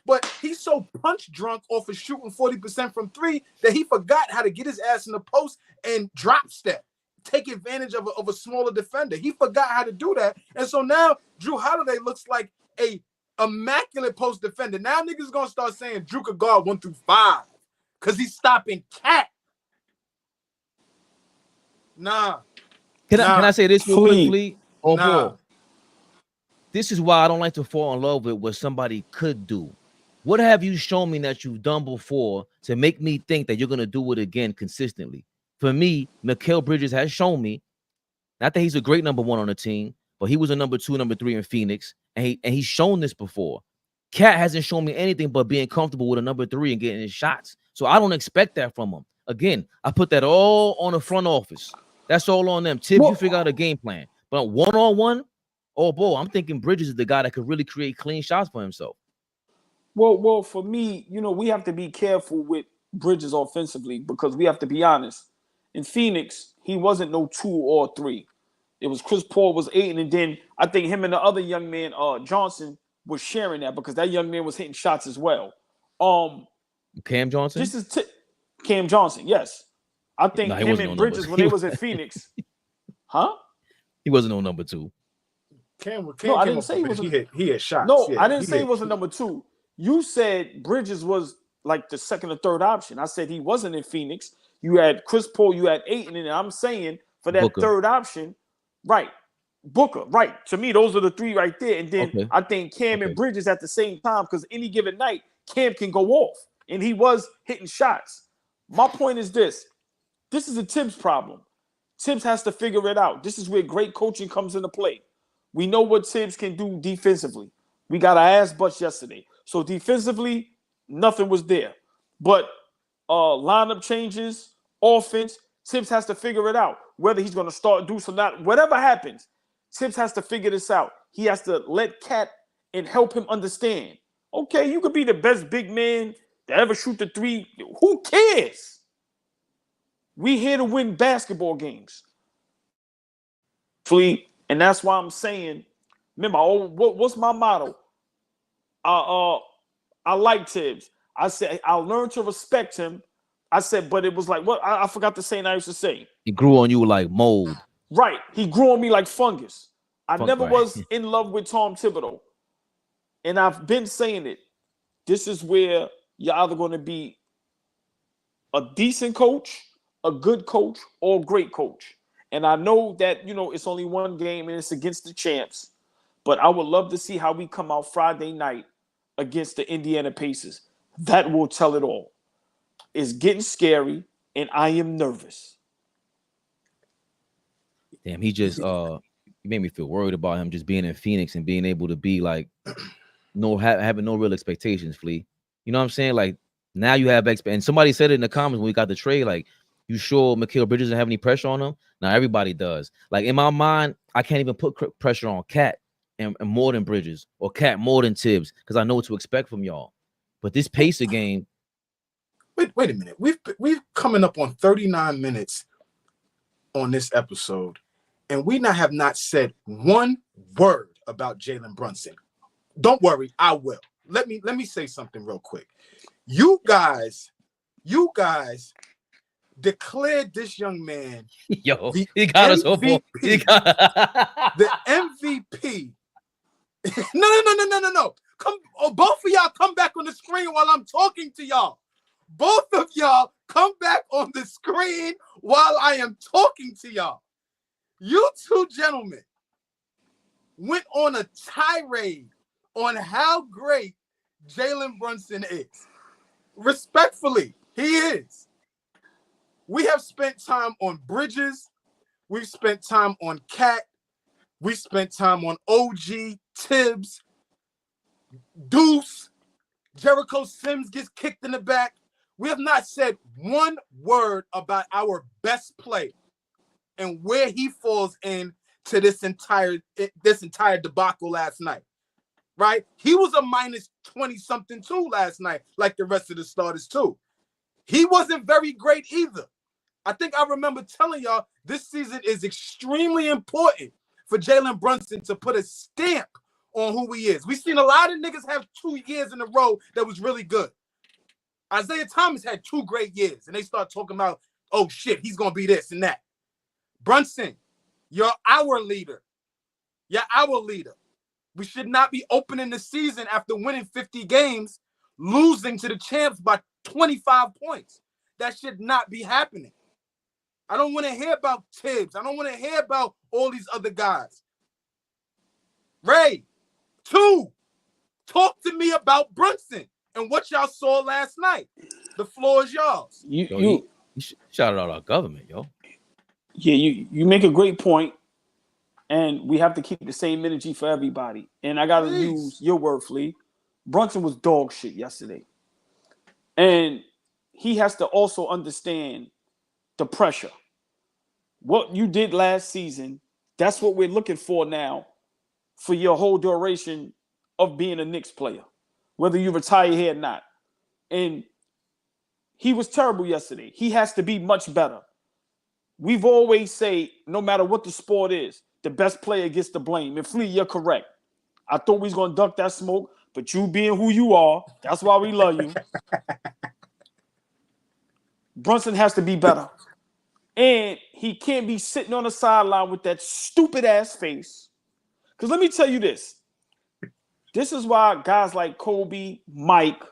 but he's so punch drunk off of shooting 40% from three that he forgot how to get his ass in the post and drop step, take advantage of a smaller defender. He forgot how to do that. And so now Drew Holiday looks like a immaculate post defender. Now niggas gonna start saying Drew could guard 1 through 5 because he's stopping Cat. Nah. Can I say this real quickly? This is why I don't like to fall in love with what somebody could do. What have you shown me that you've done before to make me think that you're going to do it again consistently? For me, Mikal Bridges has shown me, not that he's a great number 1 on the team, but he was a number 2, number 3 in Phoenix, and he's shown this before. Cat hasn't shown me anything but being comfortable with a number 3 and getting his shots. So I don't expect that from him. Again, I put that all on the front office. That's all on them. Tibbs, you figure out a game plan. But one-on-one, I'm thinking Bridges is the guy that could really create clean shots for himself. Well, for me, we have to be careful with Bridges offensively because we have to be honest. In Phoenix, he wasn't no 2 or 3. It was Chris Paul was 8, and then I think him and the other young man, Johnson, was sharing that because that young man was hitting shots as well. Cam Johnson? This is Cam Johnson, yes. I think him and Bridges when they was in Phoenix. Huh? He wasn't on number 2. No, I didn't say he was. He had shots. No, I didn't say he was a number 2. You said Bridges was like the second or third option. I said he wasn't in Phoenix. You had Chris Paul, you had Ayton, and I'm saying for that Booker. Third option, right? Booker, right? To me, those are the 3 right there. And then I think Cam and Bridges at the same time because any given night, Cam can go off, and he was hitting shots. My point is this. This is a Tibbs problem. Tibbs has to figure it out. This is where great coaching comes into play. We know what Tibbs can do defensively. We got our ass butts yesterday. So defensively, nothing was there. But lineup changes, offense, Tibbs has to figure it out. Whether he's going to start, do some, not, whatever happens, Tibbs has to figure this out. He has to let Cat and help him understand. Okay, you could be the best big man to ever shoot the 3. Who cares? We here to win basketball games. Flea, and that's why I'm saying, remember, what's my motto? I like Tibbs. I said I'll learn to respect him. I said, but it was like what I forgot the saying I used to say. He grew on you like mold. Right. He grew on me like fungus. I never was in love with Tom Thibodeau. And I've been saying it. This is where you're either going to be a decent coach, a good coach, or a great coach. And I know that, it's only one game and it's against the champs. But I would love to see how we come out Friday night against the Indiana Pacers. That will tell it all. It's getting scary, and I am nervous. Damn, he just he made me feel worried about him just being in Phoenix and being able to be like having no real expectations, Flea. You know what I'm saying? Like now you have and somebody said it in the comments when we got the trade, like, you sure Mikal Bridges doesn't have any pressure on him? Now everybody does. Like in my mind, I can't even put pressure on Cat and more than Bridges or Cat more than Tibbs because I know what to expect from y'all. But this Pacer game. Wait a minute. We've coming up on 39 minutes on this episode, and we have not said one word about Jalen Brunson. Don't worry, I will. Let me say something real quick. You guys declared this young man he got us over. The MVP. No. Come, both of y'all come back on the screen while I'm talking to y'all. Both of y'all come back on the screen while I am talking to y'all. You two gentlemen went on a tirade on how great Jalen Brunson is. Respectfully, he is. We have spent time on Bridges. We've spent time on Cat. We spent time on OG, Tibbs, Deuce, Jericho Sims gets kicked in the back. We have not said one word about our best player and where he falls in to this entire debacle last night. Right? He was a minus 20-something too last night, like the rest of the starters too. He wasn't very great either. I think I remember telling y'all this season is extremely important for Jalen Brunson to put a stamp on who he is. We've seen a lot of niggas have 2 years in a row that was really good. Isaiah Thomas had 2 great years, and they start talking about, oh shit, he's gonna be this and that. Brunson, you're our leader. You're our leader. We should not be opening the season after winning 50 games, losing to the champs by 25 points. That should not be happening. I don't want to hear about Tibbs. I don't want to hear about all these other guys. Ray, 2, talk to me about Brunson and what y'all saw last night. The floor is yours. You shouted out our government, yo. Yeah, you make a great point, and we have to keep the same energy for everybody. And I gotta use your word, Flea. Brunson was dog shit yesterday, and he has to also understand the pressure. What you did last season, that's what we're looking for now for your whole duration of being a Knicks player, whether you retire here or not. And he was terrible yesterday. He has to be much better. We've always say, no matter what the sport is, the best player gets the blame. And Flea, you're correct. I thought we was going to duck that smoke, but you being who you are, that's why we love you. Brunson has to be better. And he can't be sitting on the sideline with that stupid ass face. Because let me tell you this. This is why guys like Kobe, Mike,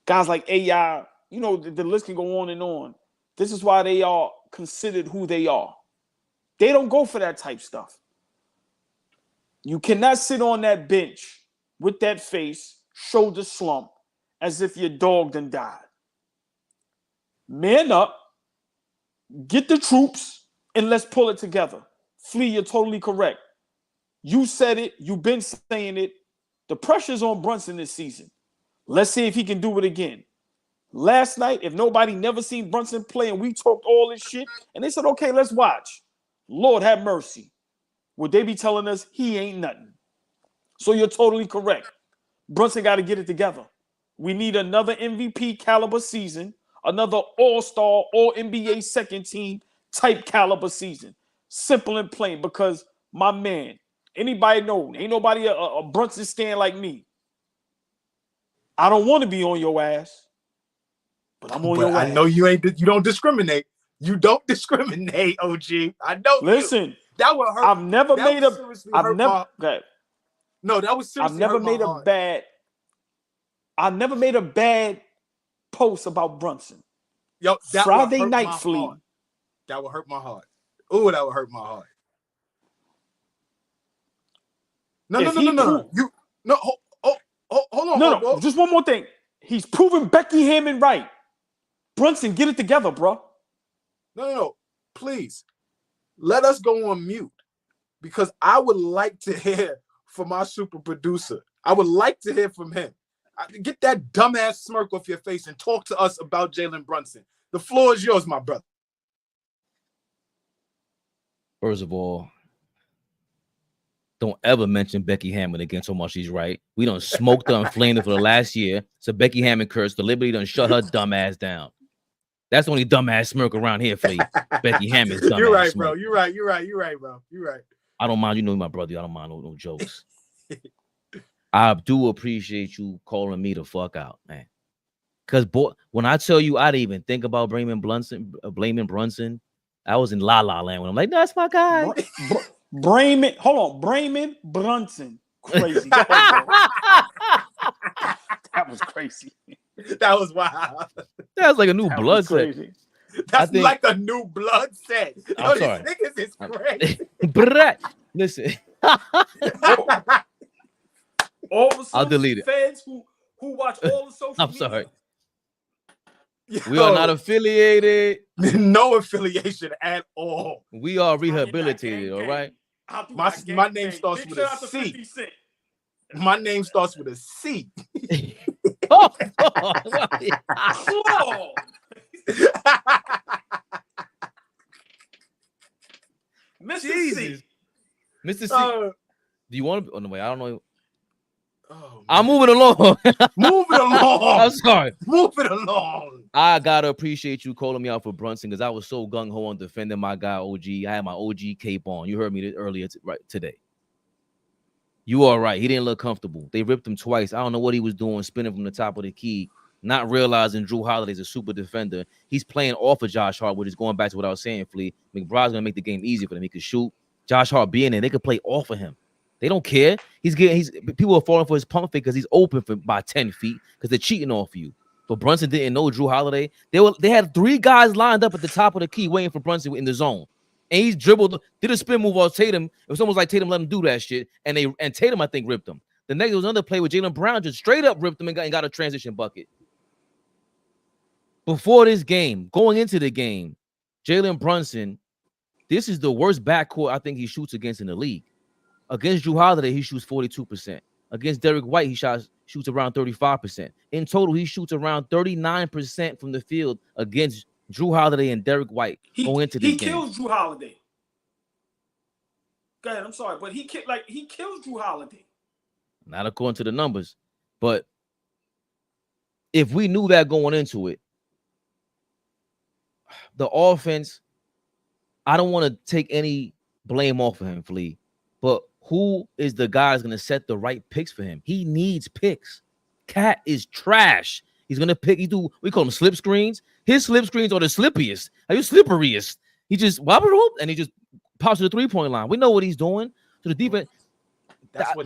guys like AI, you know, the list can go on and on. This is why they are considered who they are. They don't go for that type stuff. You cannot sit on that bench with that face, shoulder slump, as if your dog done died. Man up, get the troops, and let's pull it together. Flea, you're totally correct. You said it. You've been saying it. The pressure's on Brunson this season. Let's see if he can do it again. Last night, if nobody never seen Brunson play and we talked all this shit, and they said, okay, let's watch. Lord have mercy. Would they be telling us he ain't nothing? So you're totally correct. Brunson got to get it together. We need another MVP caliber season, another all-star, all-NBA second team type caliber season. Simple and plain, because my man, anybody know, ain't nobody a Brunson stand like me. I don't want to be on your ass, but I'm on your ass. I know you don't discriminate. You don't discriminate, OG. I know. Listen, that would hurt. I've never made a. I've never. No, that was seriously. I've never made a bad. I never made a bad post about Brunson. Yo, that Friday night Flea. That would hurt my heart. Oh, that would hurt my heart. No. You no. Hold on. No. Just one more thing. He's proven Becky Hammond right. Brunson, get it together, bro. No. Please, let us go on mute, because I would like to hear from our super producer. I would like to hear from him. Get that dumbass smirk off your face and talk to us about Jalen Brunson. The floor is yours, my brother. First of all, don't ever mention Becky Hammond again so much she's right. We done smoked her and flamed her for the last year. So Becky Hammond cursed. The Liberty done shut her dumb ass down. That's the only dumbass smirk around here, Flea. Becky Hammond's dumbass. You're right, smirk. bro. You're right, bro. You're right. I don't mind. You know my brother. I don't mind no jokes. I do appreciate you calling me the fuck out, man. Because, boy, when I tell you I didn't even think about blaming Brunson, I was in La La Land when I'm like, no, that's my guy. Braman Brunson. Crazy. That was crazy. That was wild. That was like a new blood set. That's like a new blood set. I'm sorry. Niggas is crazy. Listen. All the I'll delete it. fans who watch all the social I'm media. sorry. We are not affiliated. No affiliation at all. We are rehabilitated, all right? My name starts with a C. My name starts with a C. Mr. Jesus. C. Mr. C. Do you want to? Oh no, wait. I don't know. Oh, I'm moving along. Move it along. I'm sorry. Move it along. I gotta appreciate you calling me out for Brunson because I was so gung ho on defending my guy OG. I had my OG cape on. You heard me earlier today. You are right. He didn't look comfortable. They ripped him twice. I don't know what he was doing, spinning from the top of the key, not realizing Drew Holiday's a super defender. He's playing off of Josh Hart, which is going back to what I was saying, Flea. McBride's gonna make the game easy for them. He could shoot. Josh Hart being there, they could play off of him. They don't care. People are falling for his pump fake because he's open by 10 feet because they're cheating off you. But Brunson didn't know Drew Holiday. They had 3 guys lined up at the top of the key waiting for Brunson in the zone. And he's dribbled, did a spin move off Tatum. It was almost like Tatum let him do that shit. And Tatum, I think, ripped him. The next was another play where Jaylen Brown just straight up ripped him and got a transition bucket. Before this game, going into the game, Jalen Brunson, this is the worst backcourt I think he shoots against in the league. Against Drew Holiday, he shoots 42%. Against Derek White, he shoots around 35%. In total, he shoots around 39% from the field against Drew Holiday and Derek White going into this game. He kills Drew Holiday. Go ahead, I'm sorry, but he kills Drew Holiday. Not according to the numbers, but if we knew that going into it, the offense, I don't want to take any blame off of him, Flea, but who is the guy that's going to set the right picks for him? He needs picks. Cat is trash. He's going to pick. We call them slip screens. His slip screens are the slippiest. Are you slipperiest? He just and he just pops to the 3-point line. We know what he's doing to the defense.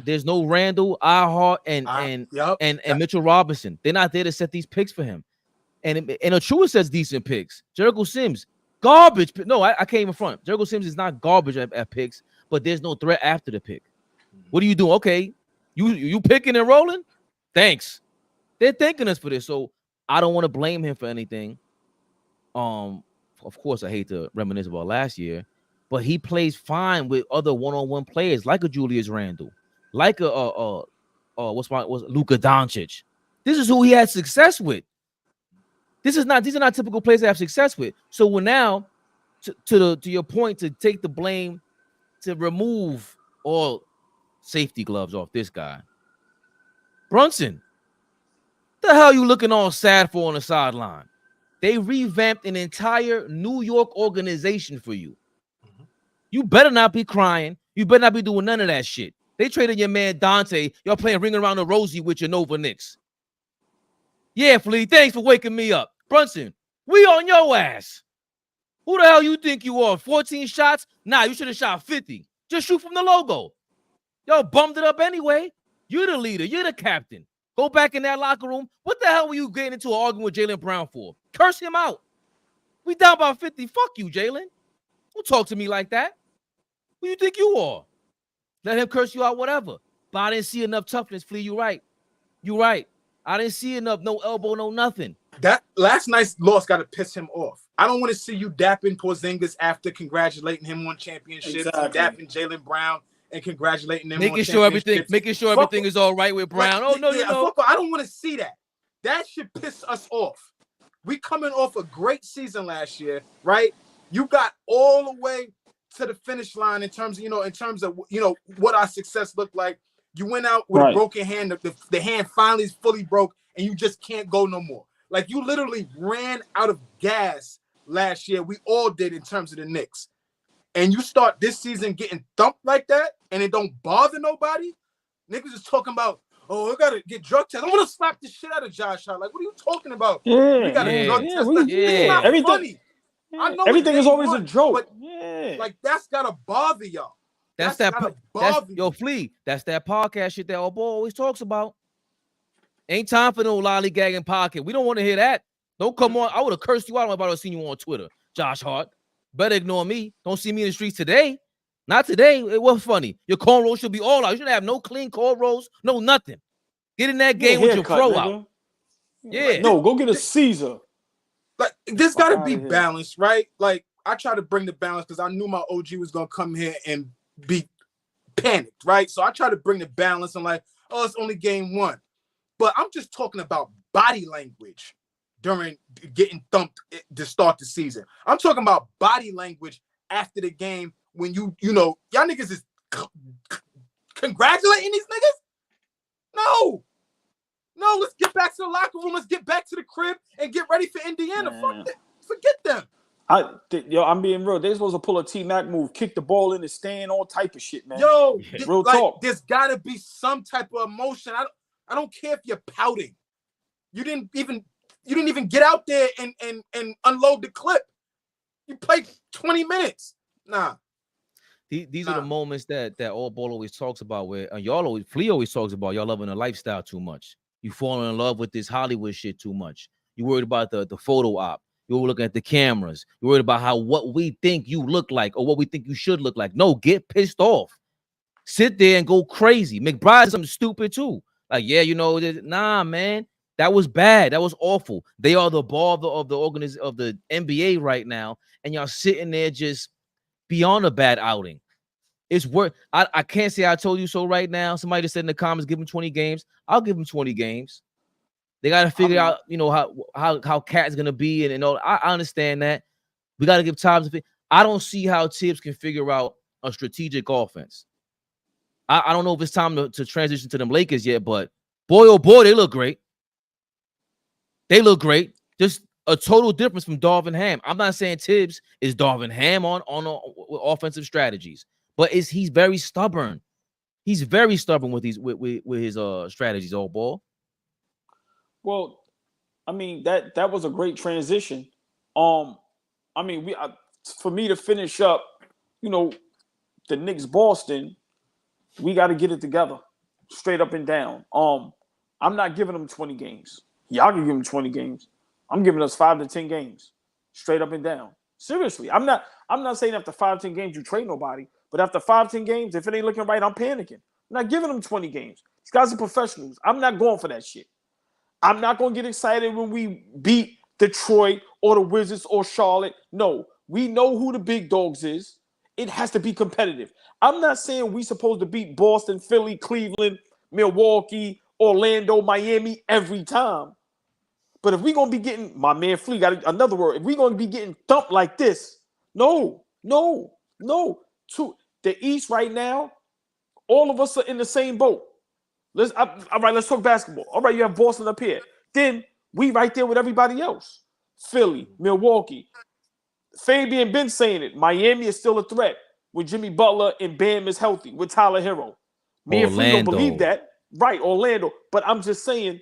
There's no Randall, iHeart, and Mitchell Robinson. They're not there to set these picks for him. And Achua sets decent picks. Jericho Sims, garbage. No, I can't even front. Jericho Sims is not garbage at picks, but there's no threat after the pick. What are you doing? Okay, you picking and rolling? Thanks. They're thanking us for this, so I don't want to blame him for anything. Of course, I hate to reminisce about last year, but he plays fine with other one-on-one players like a Julius Randle, like a Luka Doncic. This is who he had success with. These are not typical players to have success with. So we're now to your point, to take the blame, to remove all safety gloves off this guy. Brunson, the hell you looking all sad for on the sideline? They revamped an entire New York organization for you. Mm-hmm. You better not be crying. You better not be doing none of that shit. They traded your man Dante. Y'all playing Ring Around the Rosie with your Nova Knicks. Yeah, Flea, thanks for waking me up. Brunson, we on your ass. Who the hell you think you are? 14 shots? Nah, you should have shot 50. Just shoot from the logo. Y'all bummed it up anyway. You're the leader. You're the captain. Go back in that locker room. What the hell were you getting into an argument with Jaylen Brown for? Curse him out. We down by 50. Fuck you, Jaylen. Don't talk to me like that. Who you think you are? Let him curse you out, whatever. But I didn't see enough toughness, Flea. You right. You right. I didn't see enough. No elbow, no nothing. That last night's loss got to piss him off. I don't want to see you dapping Porzingis after congratulating him on championships, dapping Jaylen Brown and congratulating them, making sure everything is all right with Brown. I don't want to see that. That should piss us off. We coming off a great season last year, right? You got all the way to the finish line in terms of what our success looked like. You went out with a broken hand. The hand finally is fully broke, and you just can't go no more. Like, you literally ran out of gas last year. We all did in terms of the Knicks. And you start this season getting thumped like that, and it don't bother nobody. Niggas is talking about, we gotta get drug tests. I want to slap the shit out of Josh Hart. Like, what are you talking about? We got a drug test. It's not funny. I know everything is always a joke, but like, that's gotta bother y'all. Yo, Flea, that's that podcast shit that AllBall always talks about. Ain't time for no lollygagging pocket. We don't want to hear that. Don't come on. I would have cursed you out if I would have seen you on Twitter, Josh Hart. Better ignore me. Don't see me in the streets today. Not today. It was funny. Your cornrows should be all out. You shouldn't have no clean cornrows, no nothing. Get in that game with your throw out. Yeah. No, go get a Caesar. Like, this got to be balanced, right? Like, I try to bring the balance because I knew my OG was going to come here and be panicked, right? So I try to bring the balance. I'm like, oh, it's only game one. But I'm just talking about body language during getting thumped to start the season. I'm talking about body language after the game when y'all niggas is congratulating these niggas? No, let's get back to the locker room. Let's get back to the crib and get ready for Indiana. Forget them. I'm being real. They're supposed to pull a T-Mac move, kick the ball in the stand, all type of shit, man. Real talk. There's got to be some type of emotion. I don't care if you're pouting. You didn't even get out there and unload the clip. You played 20 minutes. Nah. These are the moments that AllBall always talks about, where Flea always talks about y'all loving the lifestyle too much. You falling in love with this Hollywood shit too much. You worried about the photo op. You're looking at the cameras. You're worried about what we think you look like or what we think you should look like. No, get pissed off. Sit there and go crazy. McBride is something stupid too. Like, nah, man. That was bad. That was awful. They are the ball of the NBA right now, and y'all sitting there just beyond a bad outing. It's worth. I can't say I told you so right now. Somebody just said in the comments, give him 20 games. I'll give him 20 games. They got to figure out, how Cat's gonna be and all. I understand that. We got to give time to. I don't see how Tibbs can figure out a strategic offense. I don't know if it's time to transition to them Lakers yet, but boy, oh boy, they look great. They look great. Just a total difference from Darvin Ham. I'm not saying Tibbs is Darvin Ham on offensive strategies, but he's very stubborn. He's very stubborn with his strategies, AllBall. Well, I mean, that was a great transition. For me to finish up, the Knicks Boston, we got to get it together, straight up and down. I'm not giving them 20 games. Y'all can give them 20 games. I'm giving us 5 to 10 games, straight up and down. Seriously, I'm not saying after 5, 10 games you trade nobody, but after 5, 10 games, if it ain't looking right, I'm panicking. I'm not giving them 20 games. These guys are professionals. I'm not going for that shit. I'm not going to get excited when we beat Detroit or the Wizards or Charlotte. No, we know who the big dogs is. It has to be competitive. I'm not saying we supposed to beat Boston, Philly, Cleveland, Milwaukee, Orlando, Miami every time. But if we're going to be getting, my man Flea got another word, if we're going to be getting thumped like this, no. To the East right now, all of us are in the same boat. All right, let's talk basketball. All right, you have Boston up here. Then we right there with everybody else. Philly, Milwaukee. Fabian been saying it. Miami is still a threat with Jimmy Butler and Bam is healthy with Tyler Hero. Me and Flea don't believe that. Right, Orlando. But I'm just saying,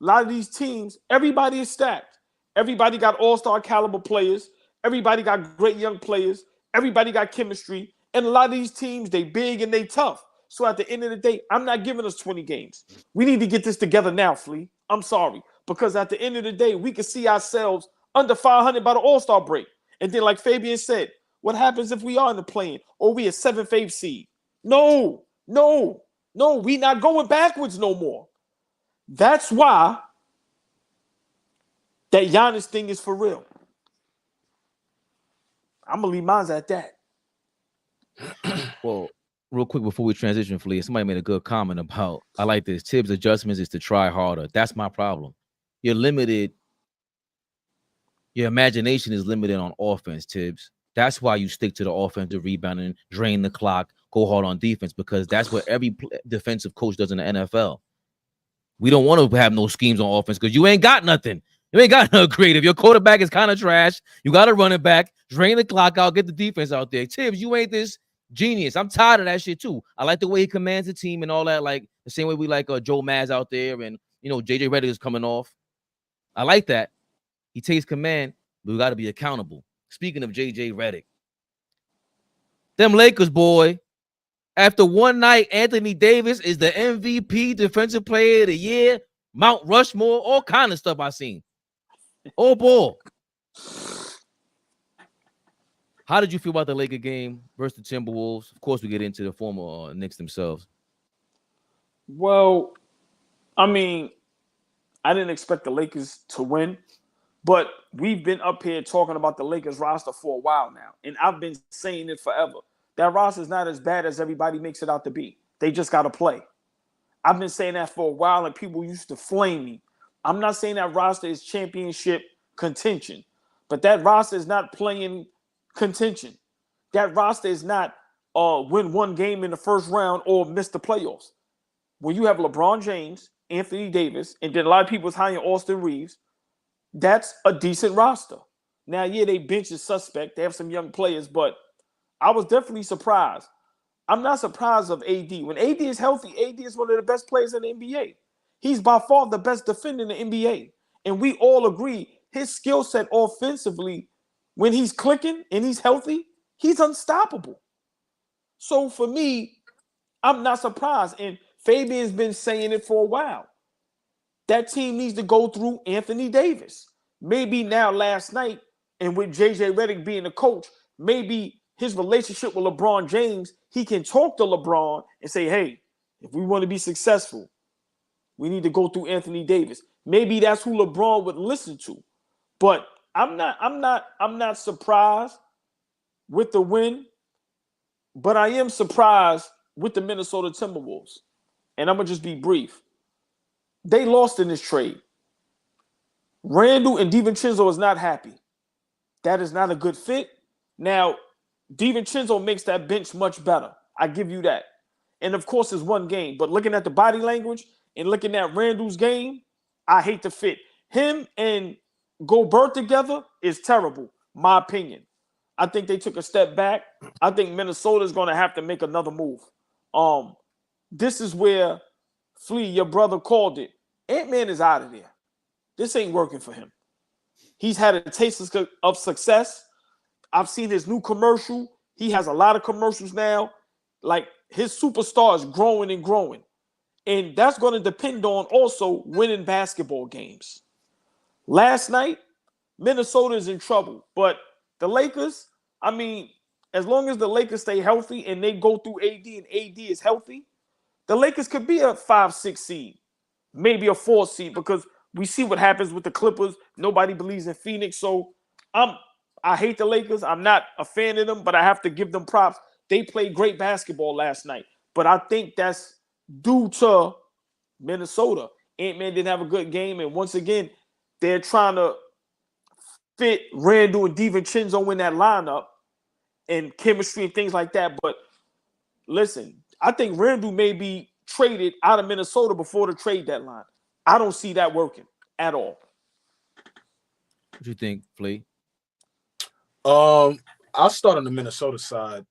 a lot of these teams, everybody is stacked. Everybody got all-star caliber players. Everybody got great young players. Everybody got chemistry. And a lot of these teams, they big and they tough. So at the end of the day, I'm not giving us 20 games. We need to get this together now, Flea. I'm sorry. Because at the end of the day, we can see ourselves under 500 by the All-Star break. And then like Fabian said, what happens if we are in the play-in or we a 7th, 8th seed? No. We not going backwards no more. That's why that Giannis thing is for real. I'm going to leave mine at that. Well, real quick before we transition, Flea, somebody made a good comment about, I like this, Tibbs' adjustments is to try harder. That's my problem. You're limited. Your imagination is limited on offense, Tibbs. That's why you stick to the offensive rebounding, drain the clock, go hard on defense, because that's what every defensive coach does in the NFL. We don't want to have no schemes on offense because you ain't got nothing. You ain't got no creative. Your quarterback is kind of trash. You got to run it back, drain the clock out, get the defense out there. Tibbs, you ain't this genius. I'm tired of that shit too. I like the way he commands the team and all that, like the same way we like Joe Maz out there and, JJ Redick is coming off. I like that. He takes command, but we got to be accountable. Speaking of JJ Redick, them Lakers, boy, after one night, Anthony Davis is the MVP, Defensive Player of the Year, Mount Rushmore, all kind of stuff I seen. Oh, boy. How did you feel about the Laker game versus the Timberwolves? Of course, we get into the former Knicks themselves. Well, I mean, I didn't expect the Lakers to win, but we've been up here talking about the Lakers roster for a while now, and I've been saying it forever. That roster is not as bad as everybody makes it out to be. They just got to play. I've been saying that for a while, and people used to flame me. I'm not saying that roster is championship contention, but that roster is not playing contention. That roster is not win one game in the first round or miss the playoffs. When you have LeBron James, Anthony Davis, and then a lot of people is hiring Austin Reeves, that's a decent roster. Now, yeah, they bench is suspect. They have some young players, but I was definitely surprised. I'm not surprised of AD. When AD is healthy, AD is one of the best players in the NBA. He's by far the best defender in the NBA. And we all agree his skill set offensively, when he's clicking and he's healthy, he's unstoppable. So for me, I'm not surprised. And Fabian's been saying it for a while. That team needs to go through Anthony Davis. Maybe now last night, and with JJ Redick being the coach, maybe his relationship with LeBron James, he can talk to LeBron and say, hey, if we want to be successful, we need to go through Anthony Davis. Maybe that's who LeBron would listen to. But I'm not surprised with the win, but I am surprised with the Minnesota Timberwolves. And I'm going to just be brief. They lost in this trade. Randall and DiVincenzo is not happy. That is not a good fit. Now, DiVincenzo makes that bench much better. I give you that. And of course, it's one game. But looking at the body language and looking at Randall's game, I hate the fit. Him and Gobert together is terrible, my opinion. I think they took a step back. I think Minnesota is going to have to make another move. This is where Flea, your brother, called it. Ant-Man is out of there. This ain't working for him. He's had a taste of success. I've seen his new commercial. He has a lot of commercials now. Like, his superstar is growing and growing. And that's going to depend on also winning basketball games. Last night, Minnesota is in trouble. But the Lakers, I mean, as long as the Lakers stay healthy and they go through AD and AD is healthy, the Lakers could be a 5-6 seed, maybe a 4 seed, because we see what happens with the Clippers. Nobody believes in Phoenix. So I hate the Lakers. I'm not a fan of them, but I have to give them props. They played great basketball last night. But I think that's due to Minnesota. Ant-Man didn't have a good game. And once again, they're trying to fit Randall and DiVincenzo in that lineup and chemistry and things like that. But listen, I think Randall may be traded out of Minnesota before the trade deadline. I don't see that working at all. What do you think, Flea? I'll start on the Minnesota side.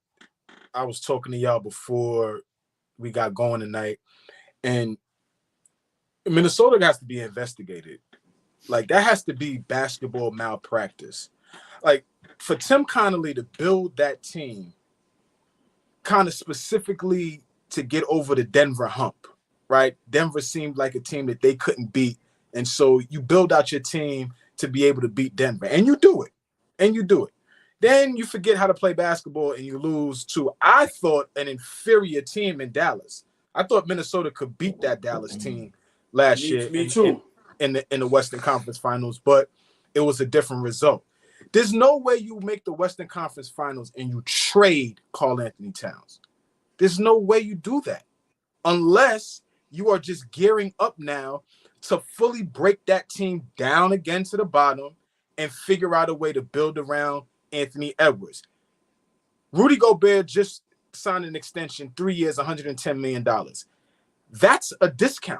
I was talking to y'all before we got going tonight, and Minnesota has to be investigated. Like, that has to be basketball malpractice. Like, for Tim Connolly to build that team kind of specifically to get over the Denver hump, right? Denver seemed like a team that they couldn't beat. And so you build out your team to be able to beat Denver. And you do it. Then you forget how to play basketball and you lose to, I thought, an inferior team in Dallas. I thought Minnesota could beat that Dallas team last year. Me too. In the Western Conference Finals, but it was a different result. There's no way you make the Western Conference Finals and you trade Karl-Anthony Towns. There's no way you do that unless you are just gearing up now to fully break that team down again to the bottom and figure out a way to build around Anthony Edwards. Rudy Gobert just signed an extension, 3 years, $110 million. That's a discount.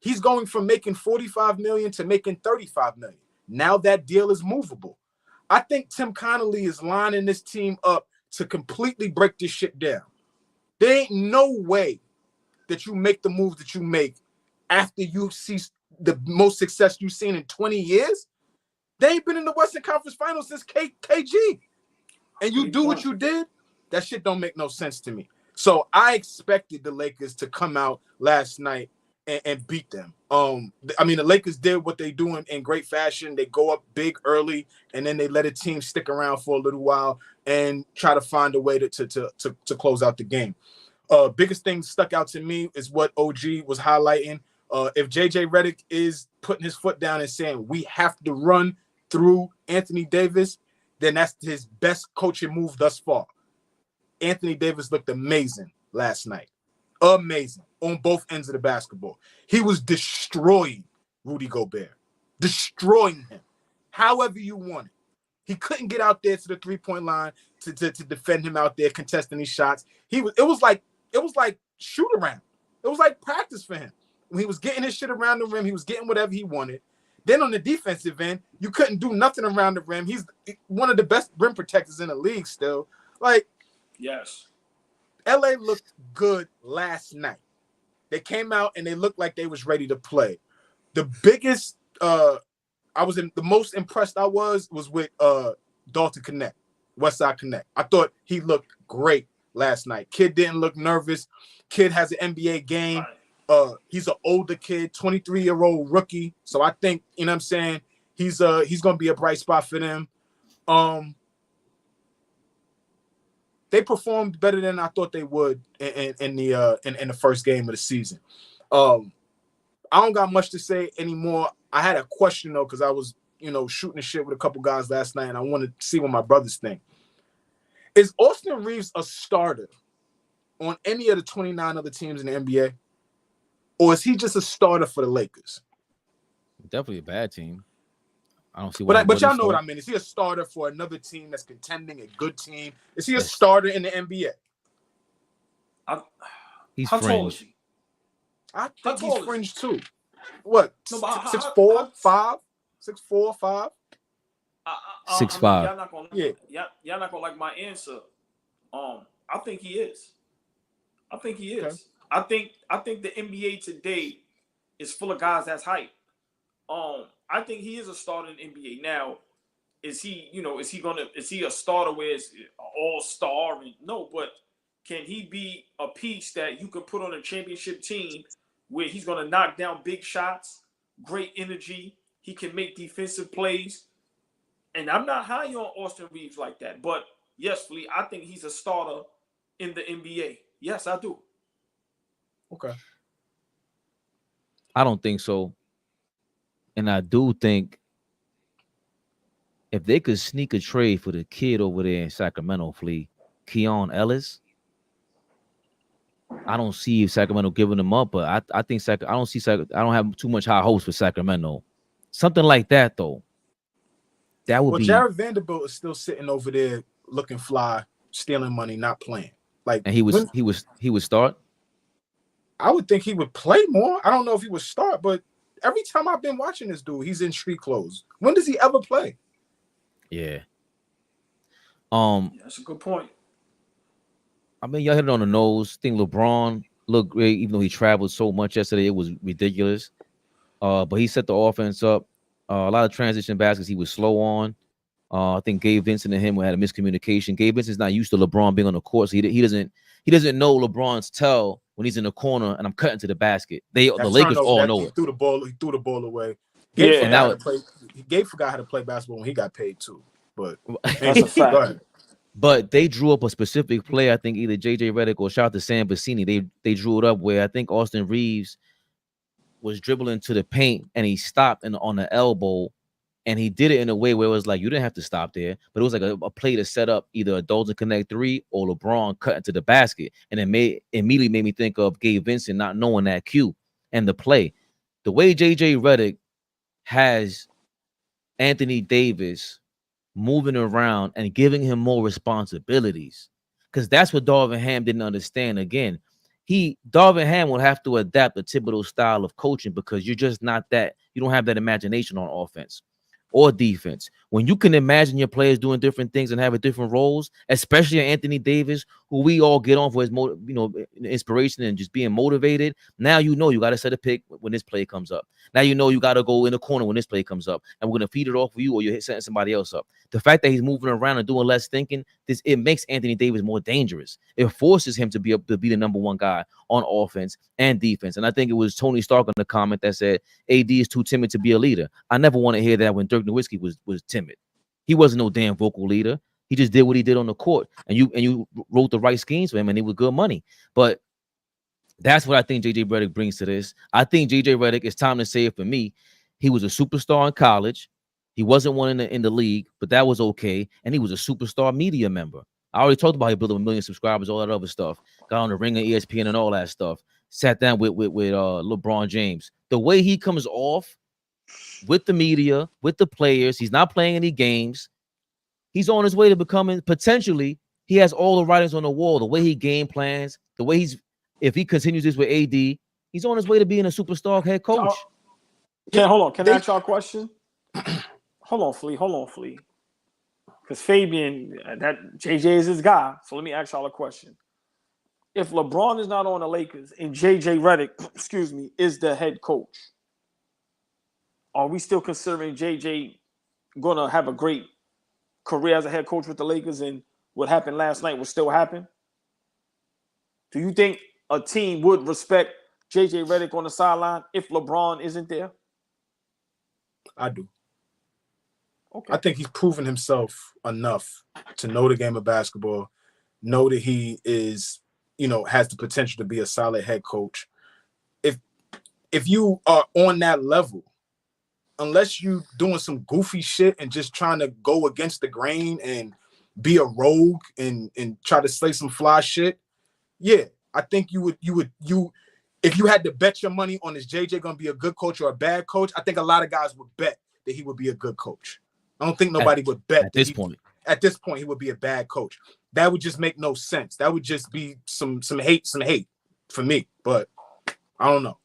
He's going from making $45 million to making $35 million. Now that deal is movable. I think Tim Connolly is lining this team up to completely break this shit down. There ain't no way that you make the moves that you make after you see the most success you've seen in 20 years. They ain't been in the Western Conference Finals since KG. And you do what you did, that shit don't make no sense to me. So I expected the Lakers to come out last night and beat them. I mean, the Lakers did what they do in great fashion. They go up big early, and then they let a team stick around for a little while and try to find a way to close out the game. Biggest thing stuck out to me is what OG was highlighting. If JJ Redick is putting his foot down and saying we have to run through Anthony Davis, then that's his best coaching move thus far. Anthony Davis looked amazing last night. Amazing on both ends of the basketball. He was destroying Rudy Gobert. Destroying him. However you want it. He couldn't get out there to the three-point line to defend him out there, contesting these shots. It was like shoot around. It was like practice for him. When he was getting his shit around the rim, he was getting whatever he wanted. Then on the defensive end, you couldn't do nothing around the rim. He's one of the best rim protectors in the league still. Like, yes. LA looked good last night. They came out and they looked like they was ready to play. The biggest the most impressed I was with Dalton Connect, Westside Connect. I thought he looked great last night. Kid didn't look nervous. Kid has an NBA game. He's an older kid, 23-year-old rookie. So I think, you know what I'm saying, he's gonna be a bright spot for them. They performed better than I thought they would in the first game of the season. I don't got much to say anymore. I had a question though, because I was, shooting the shit with a couple guys last night, and I wanted to see what my brothers think. Is Austin Reeves a starter on any of the 29 other teams in the NBA? Or is he just a starter for the Lakers? Definitely a bad team. I don't see why. But y'all know what I mean. Is he a starter for another team that's contending, a good team? Is he a starter in the NBA? He's how tall is fringe. he? I think he's fringe too. What? 6'4", 5? 6'4", 5? 6'5". Y'all not gonna like my answer. I think he is. Okay. I think the NBA today is full of guys that's hype. I think he is a starter in the NBA. Now, is he a starter where it's an all-star? No, but can he be a piece that you can put on a championship team where he's gonna knock down big shots, great energy, he can make defensive plays? And I'm not high on Austin Reeves like that, but yes, Flea, I think he's a starter in the NBA. Yes, I do. Okay. I don't think so. And I do think if they could sneak a trade for the kid over there in Sacramento, Flea, Keon Ellis, I don't see Sacramento giving them up, but I think I don't have too much high hopes for Sacramento. Something like that though. That would be. Jared Vanderbilt is still sitting over there looking fly, stealing money, not playing. Like, and he would start. I would think he would play more. I don't know if he would start, but every time I've been watching this dude, he's in street clothes. When does he ever play? Yeah. That's a good point. I mean, y'all hit it on the nose. I think LeBron looked great, even though he traveled so much yesterday. It was ridiculous. But he set the offense up. A lot of transition baskets he was slow on. I think Gabe Vincent and him had a miscommunication. Gabe Vincent's not used to LeBron being on the court, so he doesn't know LeBron's tell when he's in the corner and I'm cutting to the basket. The Lakers all know it. He threw the ball away. Gabe forgot how to play basketball when he got paid too. But that's a fact. But they drew up a specific play. I think either JJ Redick or shout out to Sam Vecini. They drew it up where I think Austin Reeves was dribbling to the paint and he stopped on the elbow, and he did it in a way where it was like you didn't have to stop there, but it was like a play to set up either a Dalton Connect 3 or LeBron cutting to the basket, and it immediately made me think of Gabe Vincent not knowing that cue and the play. The way JJ Redick has Anthony Davis moving around and giving him more responsibilities, because that's what Darvin Ham didn't understand. Again, Darvin Ham will have to adapt the Thibodeau style of coaching because you're just not that. You don't have that imagination on offense or defense. When you can imagine your players doing different things and having different roles, especially Anthony Davis, who we all get on for his inspiration and just being motivated. Now you got to set a pick when this play comes up. Now you got to go in the corner when this play comes up, and we're gonna feed it off of you, or you're setting somebody else up. The fact that he's moving around and doing less thinking, it makes Anthony Davis more dangerous. It forces him to be able to be the number one guy on offense and defense. And I think it was Tony Stark in the comment that said AD is too timid to be a leader. I never want to hear that when Dirk Nowitzki was timid. He wasn't no damn vocal leader. He just did what he did on the court, and you wrote the right schemes for him, and it was good money. But that's what I think JJ Redick brings to this. I think JJ Redick, it's time to say it for me. He was a superstar in college. He wasn't one in the league, but that was okay. And he was a superstar media member. I already talked about he built up 1 million subscribers, all that other stuff. Got on the Ring of ESPN and all that stuff. Sat down with LeBron James. The way he comes off with the media, with the players, he's not playing any games. He's on his way to becoming potentially. He has all the writings on the wall. The way he game plans, the way if he continues this with AD, he's on his way to being a superstar head coach. Yeah, hold on. Can I ask y'all a question? Hold on, Flea. Because Fabian, that JJ is his guy. So let me ask y'all a question. If LeBron is not on the Lakers and JJ Redick, is the head coach, are we still considering JJ going to have a great career as a head coach with the Lakers, and what happened last night will still happen? Do you think a team would respect JJ Redick on the sideline if LeBron isn't there? I do. Okay. I think he's proven himself enough to know the game of basketball, know that he is, has the potential to be a solid head coach. If you are on that level, unless you doing some goofy shit and just trying to go against the grain and be a rogue and try to say some fly shit, yeah, I think you would if you had to bet your money on is JJ going to be a good coach or a bad coach, I think a lot of guys would bet that he would be a good coach. I don't think nobody would bet at this point. At this point, he would be a bad coach. That would just make no sense. That would just be some hate for me. But I don't know.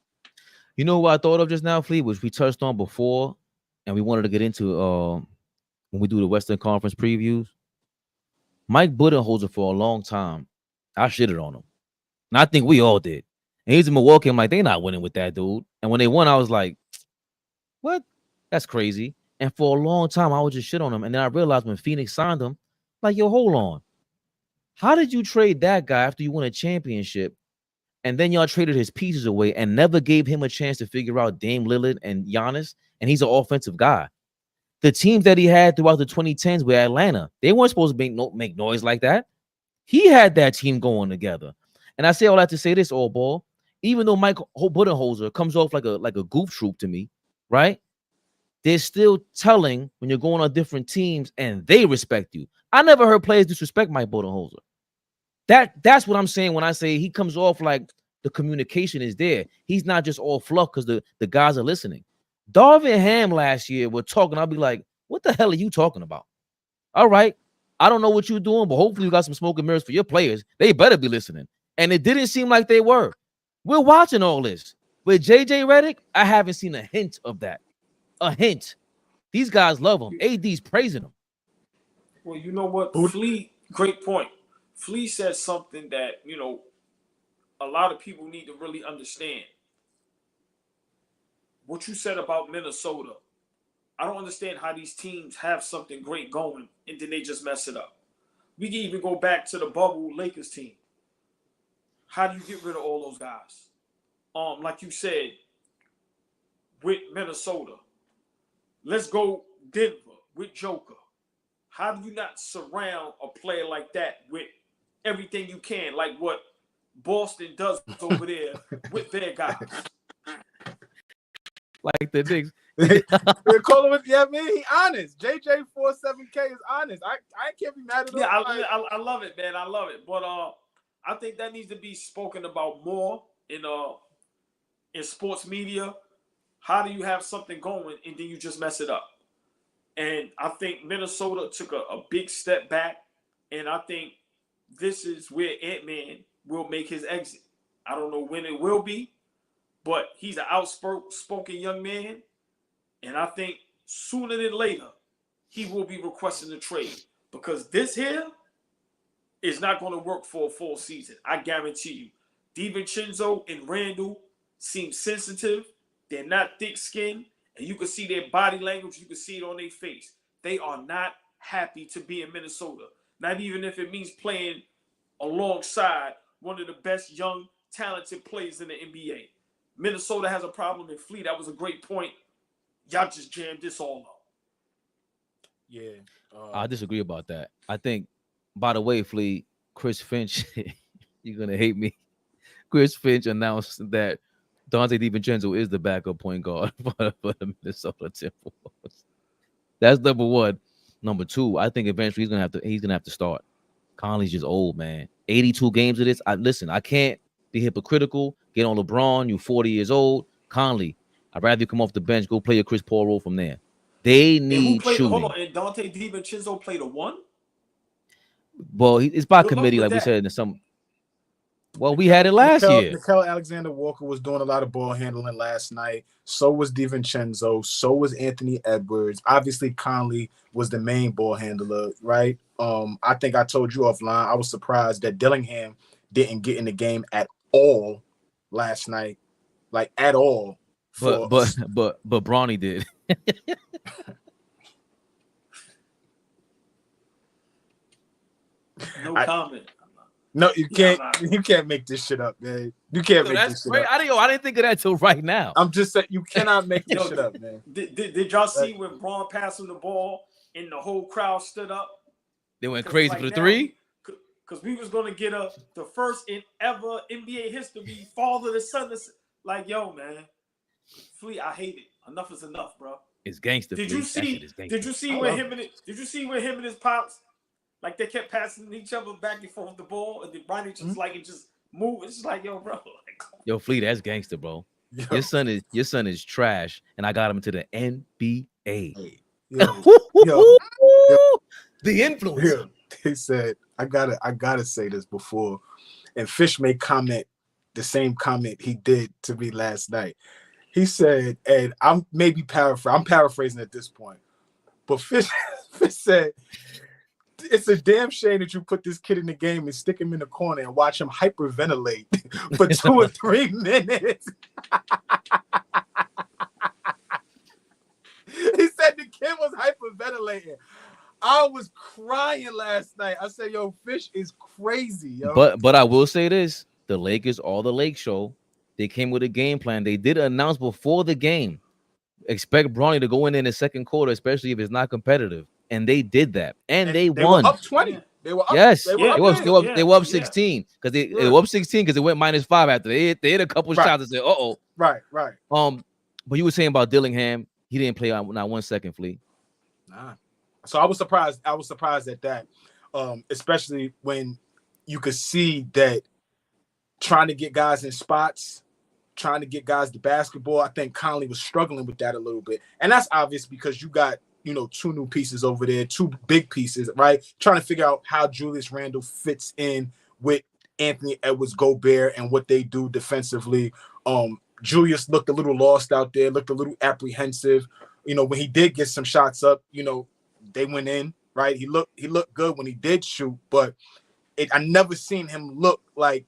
You know what I thought of just now, Fleet, which we touched on before, and we wanted to get into when we do the Western Conference previews. Mike Budenholzer for a long time, I shitted on him. And I think we all did. And he's in Milwaukee. I'm like, they're not winning with that dude. And when they won, I was like, what? That's crazy. And for a long time, I would just shit on him. And then I realized when Phoenix signed him, like, yo, hold on. How did you trade that guy after you won a championship? And then y'all traded his pieces away and never gave him a chance to figure out Dame Lillard and Giannis. And he's an offensive guy. The teams that he had throughout the 2010s were Atlanta. They weren't supposed to make noise like that. He had that team going together. And I say all that to say this, AllBall. Even though Mike Budenholzer comes off like a goof troop to me, right? They're still telling when you're going on different teams and they respect you. I never heard players disrespect Mike Budenholzer. That's what I'm saying when I say he comes off like the communication is there. He's not just all fluff because the guys are listening. Darvin Ham last year were talking. I'll be like, what the hell are you talking about? All right. I don't know what you're doing, but hopefully you got some smoke and mirrors for your players. They better be listening. And it didn't seem like they were. We're watching all this. With JJ Redick, I haven't seen a hint of that. A hint. These guys love him. AD's praising him. Well, you know what? Flea, great point. Flea said something that, a lot of people need to really understand. What you said about Minnesota, I don't understand how these teams have something great going and then they just mess it up. We can even go back to the bubble Lakers team. How do you get rid of all those guys? Like you said, with Minnesota. Let's go Denver with Joker. How do you not surround a player like that with everything you can, like what Boston does over there with their guys? Like the Knicks. They're calling with, yeah, man, he honest. JJ47K is honest. I can't be mad at him. Yeah, I love it, man. I love it. But I think that needs to be spoken about more in sports media. How do you have something going and then you just mess it up? And I think Minnesota took a big step back, and I think this is where Ant-Man will make his exit. I don't know when it will be, but he's an outspoken young man, and I think sooner than later he will be requesting a trade because this here is not going to work for a full season. I guarantee you. DiVincenzo and Randall seem sensitive. They're not thick-skinned. And you can see their body language. You can see it on their face. They are not happy to be in Minnesota. Not even if it means playing alongside one of the best young, talented players in the NBA. Minnesota has a problem in Fleet. That was a great point. Y'all just jammed this all up. Yeah. I disagree about that. I think, by the way, Fleet, Chris Finch, you're going to hate me. Chris Finch announced that Dante DiVincenzo is the backup point guard for the Minnesota Timberwolves. That's number one. Number two, I think eventually he's gonna have to start. Conley's just old, man. 82 games of this. Listen, I can't be hypocritical. Get on LeBron. You 40 years old. Conley, I'd rather you come off the bench. Go play your Chris Paul role from there. They need shooting. Hold on, and Dante DiVincenzo played a 1? Well, it's by committee, like we said in some. Well, we had it last year. Nickeil Alexander-Walker was doing a lot of ball handling last night. So was DiVincenzo. So was Anthony Edwards. Obviously, Conley was the main ball handler, right? I think I told you offline. I was surprised that Dillingham didn't get in the game at all last night, like at all. But Bronny did. No comment. No, you can't. You can't make this shit up, man. You can't make this shit up. I didn't think of that till right now. I'm just saying you cannot make this shit up, man. Did y'all see when Braun passed him the ball and the whole crowd stood up? They went crazy for the 3? Because we was gonna get the first in ever NBA history father to son. Like, yo, man, Flea, I hate it. Enough is enough, bro. It's gangster. Did you see when him and his pops? Like they kept passing each other back and forth the ball, and then Bronny just like it just moved. It's just like, yo, bro. Yo, Flea, that's gangster, bro. Yo. Your son is trash, and I got him into the NBA. Yo. The influence. They said, I gotta say this before, and Fish may comment the same comment he did to me last night. He said, and I'm paraphrasing at this point, but Fish said, it's a damn shame that you put this kid in the game and stick him in the corner and watch him hyperventilate for 2 or 3 minutes. He said the kid was hyperventilating. I was crying last night. I said, yo, Fish is crazy, yo. But I will say this. The Lakers, all the Lake Show, they came with a game plan. They did announce before the game, expect Bronny to go in the second quarter, especially if it's not competitive. And they did that, and they won. Were up 20. They were up. Yes, they were up 16 because they were up 16 because it went -5 after they hit a couple shots and said, "Uh-oh." Right. But you were saying about Dillingham, he didn't play not 1 second, Flea. Nah. So I was surprised. I was surprised at that, especially when you could see that trying to get guys in spots, trying to get guys to basketball. I think Conley was struggling with that a little bit, and that's obvious because you got 2 new pieces over there, 2 big pieces, right? Trying to figure out how Julius Randle fits in with Anthony Edwards, Gobert, and what they do defensively. Julius looked a little lost out there, looked a little apprehensive. When he did get some shots up, they went in, right? He looked good when he did shoot, but I never seen him look like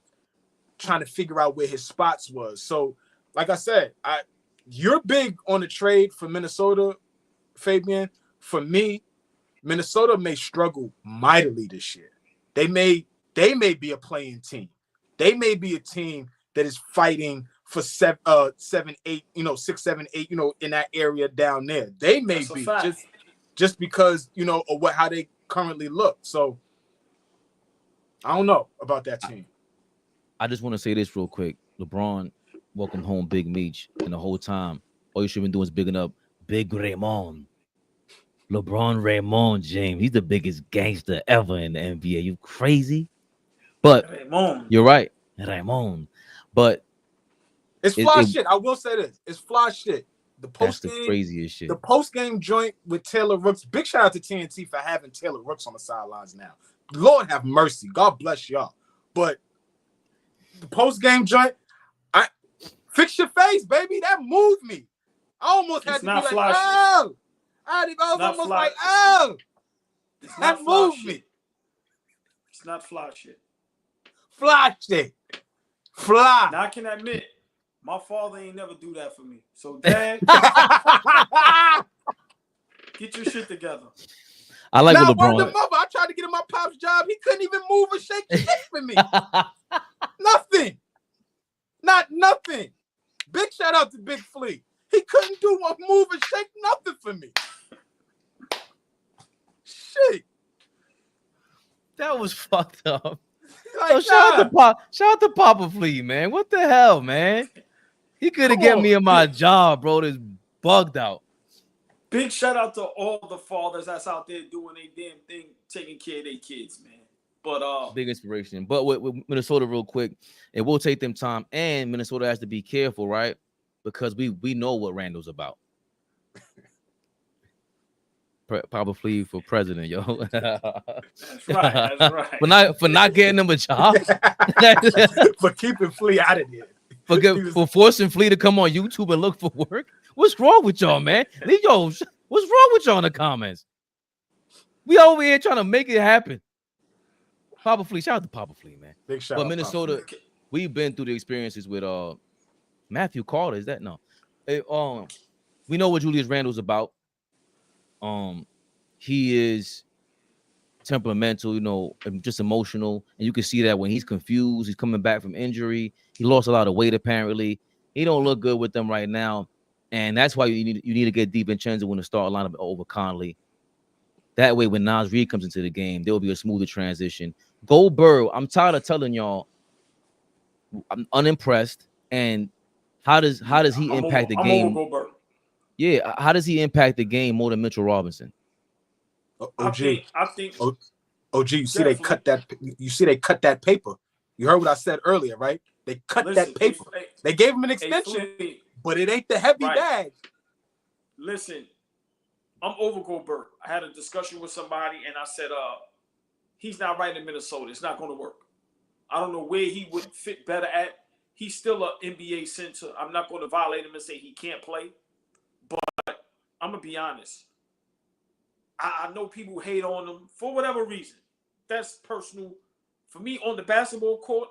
trying to figure out where his spots was. So, like I said, you're big on the trade for Minnesota, Fabian. For me, Minnesota may struggle mightily this year. They may be a playing team. They may be a team that is fighting for 7, 8, 6, 7, 8, in that area down there. They may be just because of how they currently look. So I don't know about that team. I just want to say this real quick. LeBron, welcome home, Big Meech, and the whole time, all you should have been doing is bigging up Big Raymond. LeBron Raymond James. He's the biggest gangster ever in the NBA. You crazy? But Raymond. You're right. Raymond. But it's fly shit. I will say this. It's fly shit. The craziest shit. The post-game joint with Taylor Rooks. Big shout out to TNT for having Taylor Rooks on the sidelines now. Lord have mercy. God bless y'all. But the post-game joint, fix your face, baby. That moved me. I almost had to be like, oh. I was almost like, oh. That moved me. It's not fly shit. Fly shit. Fly. Now I can admit, my father ain't never do that for me. So, Dad, get your shit together. I like what LeBron. I tried to get him my pop's job. He couldn't even move or shake the stick for me. Nothing. Not nothing. Big shout out to Big Flea. He couldn't do one move or shake nothing for me. Shit. That was fucked up. Like, shout out to Papa Flea, man. What the hell, man? He could have get me in my job, bro. This bugged out. Big shout out to all the fathers that's out there doing their damn thing, taking care of their kids, man. But big inspiration. But with Minnesota, real quick, it will take them time, and Minnesota has to be careful, right? Because we know what Randall's about. Probably for president, yo. That's right. That's right. For not getting him a job, for keeping Flea out of there, for forcing Flea to come on YouTube and look for work. What's wrong with y'all, man? Yo, what's wrong with y'all in the comments? We over here trying to make it happen. Papa Flea, shout out to Papa Flea, man. Big shout but out Minnesota, we've been through the experiences with Matthew Carter. Is that no? We know what Julius Randle's about. He is temperamental, you know, and just emotional, and you can see that when he's confused. He's coming back from injury. He lost a lot of weight apparently. He don't look good with them right now, and that's why you need to get DiVincenzo in the start lineup over Conley. That way, when Naz Reid comes into the game, there will be a smoother transition. Goldberg, I'm tired of telling y'all, I'm unimpressed. And how does he impact the game? Yeah, how does he impact the game more than Mitchell Robinson? OG, I think OG, you see they cut that. You see they cut that paper. You heard what I said earlier, right? They cut that paper. They gave him an extension, but it ain't the heavy bag. Listen, I'm over Goldberg. I had a discussion with somebody, and I said, he's not right in Minnesota. It's not going to work. I don't know where he would fit better at. He's still an NBA center. I'm not going to violate him and say he can't play. But I'm going to be honest. I know people hate on him for whatever reason. That's personal. For me, on the basketball court,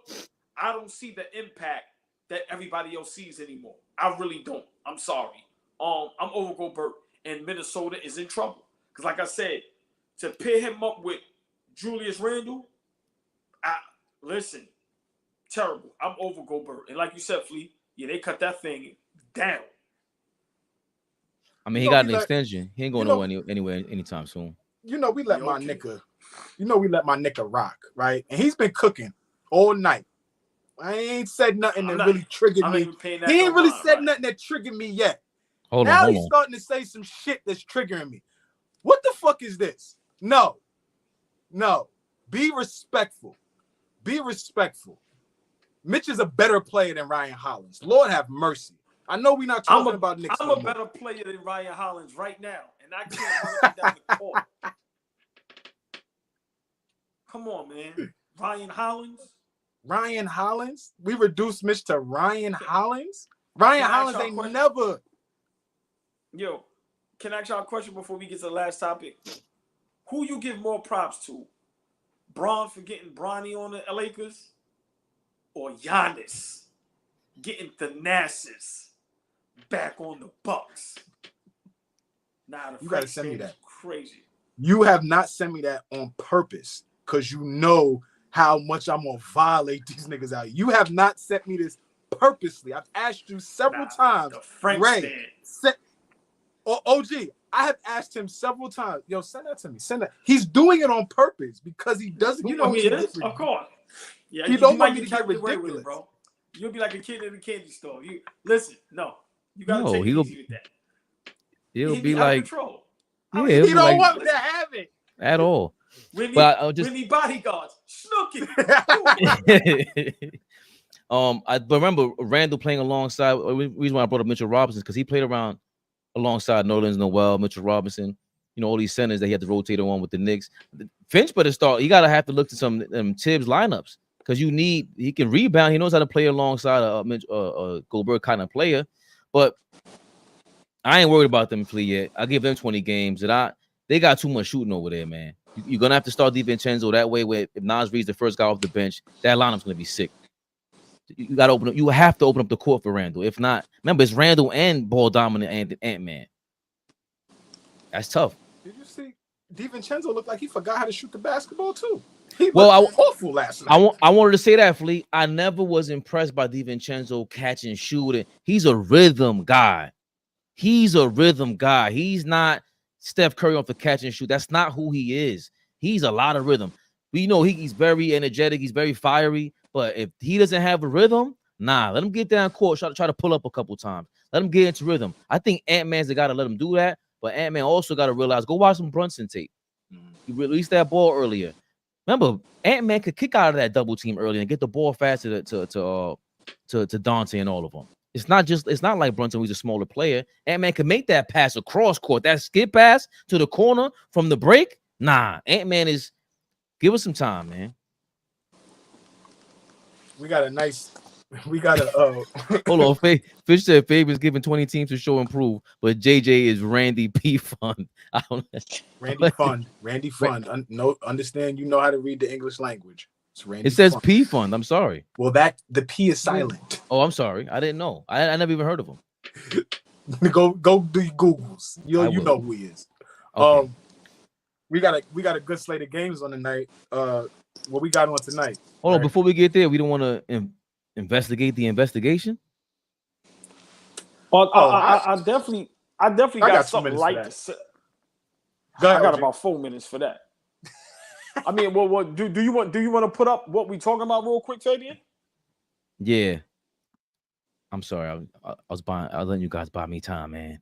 I don't see the impact that everybody else sees anymore. I really don't. I'm sorry. I'm over Goldberg, and Minnesota is in trouble. Because like I said, to pair him up with Julius Randle, listen, terrible. I'm over Goldberg. And like you said, Flea, yeah, they cut that thing down. I mean, he got an extension. He ain't going anywhere anytime soon. You know, we let my nigga rock, right? And he's been cooking all night. I ain't said nothing that really triggered me. He ain't really said nothing that triggered me yet. Now he's starting to say some shit that's triggering me. What the fuck is this? No. Be respectful. Be respectful. Mitch is a better player than Ryan Hollins. Lord have mercy. I know we're not talking about Knicks. I'm a better player than Ryan Hollins right now, and I can't run down the court. Come on, man. Ryan Hollins? We reduced Mitch to Ryan Hollins? Ryan Hollins ain't never. Yo, can I ask y'all a question before we get to the last topic? Who you give more props to? Braun for getting Bronny on the Lakers? Or Giannis getting Thanasis back on the Bucks? Nah, you gotta send me that. Crazy. You have not sent me that on purpose because you know how much I'm gonna violate these niggas out. You have not sent me this purposely. I've asked you several times. Ray, OG, I have asked him several times. Yo, send that to me. Send that. He's doing it on purpose because he doesn't. You know he is, of course. Yeah, you don't want me to get ridiculous, it, bro. You'll be like a kid in a candy store. You listen, you gotta take it easy with that. He'll be like, control. Yeah, he don't want me to have it at all. But we need bodyguards. Snooki. I remember Randall playing alongside. The reason why I brought up Mitchell Robinson because he played around alongside Nerlens Noel, Mitchell Robinson. You know, all these centers that he had to rotate on with the Knicks. Finch better start. You gotta have to look to some Tibbs lineups because he can rebound. He knows how to play alongside a Goldberg kind of player. But I ain't worried about them Flea yet. I give them 20 games. They got too much shooting over there, man. You're gonna have to start DiVincenzo that way. If Naz Reid's the first guy off the bench, that lineup's gonna be sick. You gotta open up. You have to open up the court for Randall. If not, remember it's Randall and ball dominant and Ant-Man. That's tough. Did you see DiVincenzo looked like he forgot how to shoot the basketball too? He was awful last night. I wanted to say that, Flea. I never was impressed by DiVincenzo catch and shooting. He's a rhythm guy. He's not Steph Curry off the catch and shoot. That's not who he is. He's a lot of rhythm. We know he's very energetic. He's very fiery. But if he doesn't have a rhythm, let him get down court. Try to pull up a couple times. Let him get into rhythm. I think Ant-Man's the guy to let him do that. But Ant-Man also got to realize, go watch some Brunson tape. He released that ball earlier. Remember, Ant-Man could kick out of that double team early and get the ball faster to Dante and all of them. It's not like Brunson, who's a smaller player. Ant-Man can make that pass across court, that skip pass to the corner from the break. Nah, Ant-Man is. Give us some time, man. We got a Hold on. Fish said Fabian's giving 20 teams to show improve, but JJ is Randy P. Fund. I don't know. Randy Fund. No, understand you know how to read the English language. It's Randy. It says Fund. P Fund. I'm sorry. Well, the P is silent. Oh, I'm sorry. I didn't know. I never even heard of him. Go do your Googles. You know who he is. Okay. We got a good slate of games on the night. What we got on tonight? Hold on, before we get there, we don't want to investigate the investigation. I definitely got something light to say. I got about 4 minutes for that. I mean, what do you want to put up what we talking about real quick, Fabian? Yeah. I'm sorry. I was letting you guys buy me time, man.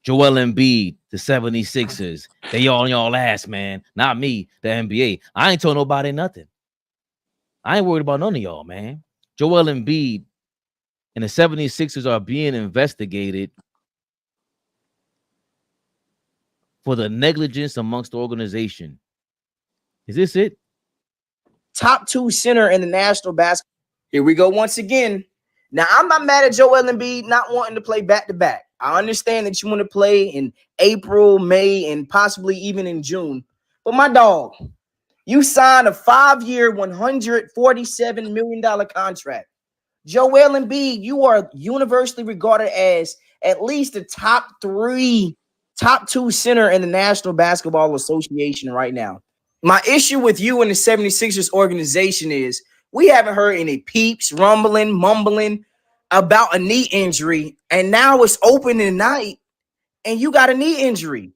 Joel Embiid, the 76ers, they all on y'all ass, man. Not me, the NBA. I ain't told nobody nothing. I ain't worried about none of y'all, man. Joel Embiid and the 76ers are being investigated for the negligence amongst the organization. Is this it? Top 2 center in the national basketball. Here we go once again. Now, I'm not mad at Joel Embiid not wanting to play back-to-back. I understand that you want to play in April, May, and possibly even in June. But my dog, you signed a 5-year, $147 million contract. Joel Embiid, you are universally regarded as at least the top 2 center in the National Basketball Association right now. My issue with you and the 76ers organization is we haven't heard any peeps, rumbling, mumbling about a knee injury, and now it's opening night, and you got a knee injury.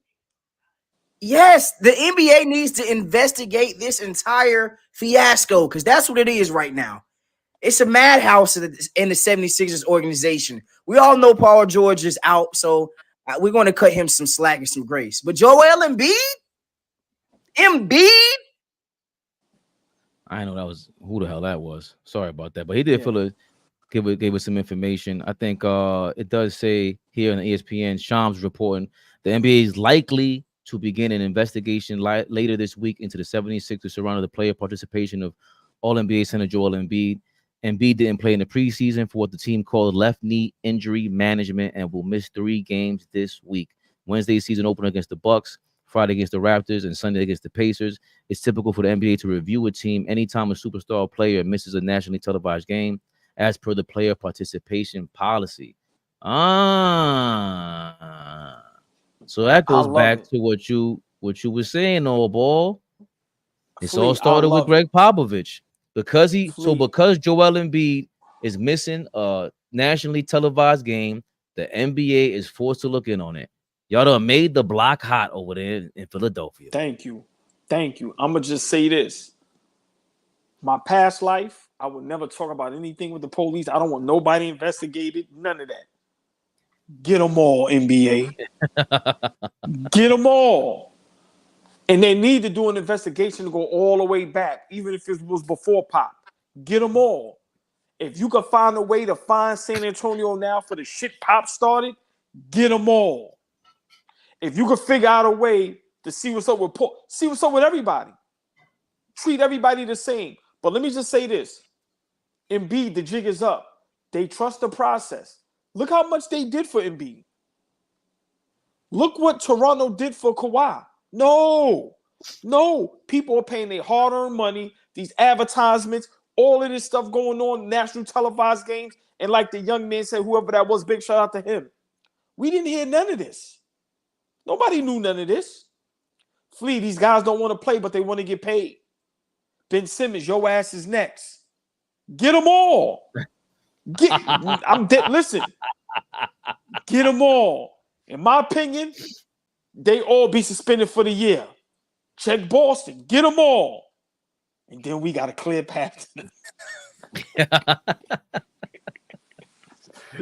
Yes, the NBA needs to investigate this entire fiasco because that's what it is right now. It's a madhouse in the 76ers organization. We all know Paul George is out, so we're going to cut him some slack and some grace. But Joel Embiid? I know that was who the hell that was. Sorry about that, but he did give us some information. I think it does say here on ESPN, Shams reporting the NBA is likely to begin an investigation later this week into the 76ers surrounding the player participation of All-NBA center Joel Embiid. Embiid didn't play in the preseason for what the team called left knee injury management and will miss 3 games this week. Wednesday's season opener against the Bucks, Friday against the Raptors, and Sunday against the Pacers. It's typical for the NBA to review a team anytime a superstar player misses a nationally televised game, as per the player participation policy. So that goes back to what you were saying, AllBall. It's all started with Greg Popovich because Joel Embiid is missing a nationally televised game. The NBA is forced to look in on it. Y'all done made the block hot over there in Philadelphia. Thank you. I'm gonna just say this. My past life, I would never talk about anything with the police. I don't want nobody investigated. None of that. Get them all, NBA. Get them all. And they need to do an investigation to go all the way back, even if it was before Pop. Get them all. If you can find a way to find San Antonio now for the shit Pop started, get them all. If you can figure out a way to see what's up with everybody. Treat everybody the same. But let me just say this. Embiid, the jig is up. They trust the process. Look how much they did for Embiid. Look what Toronto did for Kawhi. No. People are paying their hard-earned money, these advertisements, all of this stuff going on, national televised games. And like the young man said, whoever that was, big shout out to him. We didn't hear none of this. Nobody knew none of this. Flea, these guys don't want to play, but they want to get paid. Ben Simmons, your ass is next. Get them all. Listen. Get them all. In my opinion, they all be suspended for the year. Check Boston. Get them all. And then we got a clear path.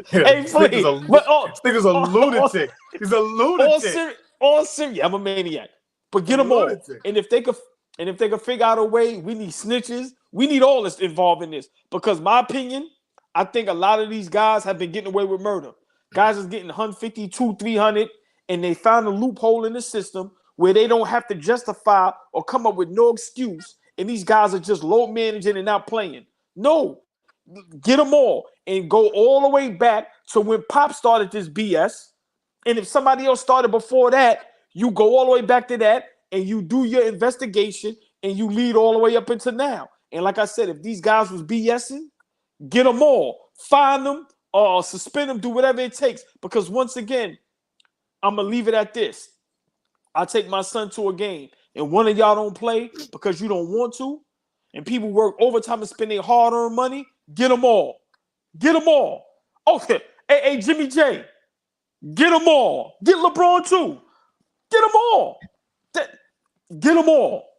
Hey, Flea. Nigga's a lunatic. He's a lunatic. All serious. I'm a maniac. But get them all. And if they could And if they can figure out a way, we need snitches. We need all this involved in this. Because my opinion, I think a lot of these guys have been getting away with murder. Guys is getting 150, 200, 300, and they found a loophole in the system where they don't have to justify or come up with no excuse. And these guys are just low managing and not playing. No, get them all and go all the way back to when Pop started this BS. And if somebody else started before that, you go all the way back to that and you do your investigation and you lead all the way up into now. And like I said, if these guys was BSing, get them all, fine them, or suspend them, do whatever it takes. Because once again, I'm going to leave it at this. I take my son to a game and one of y'all don't play because you don't want to, and people work overtime and spend their hard-earned money, get them all. Get them all. Okay. Hey, Jimmy J, get them all. Get LeBron too. Get them all. Get them all.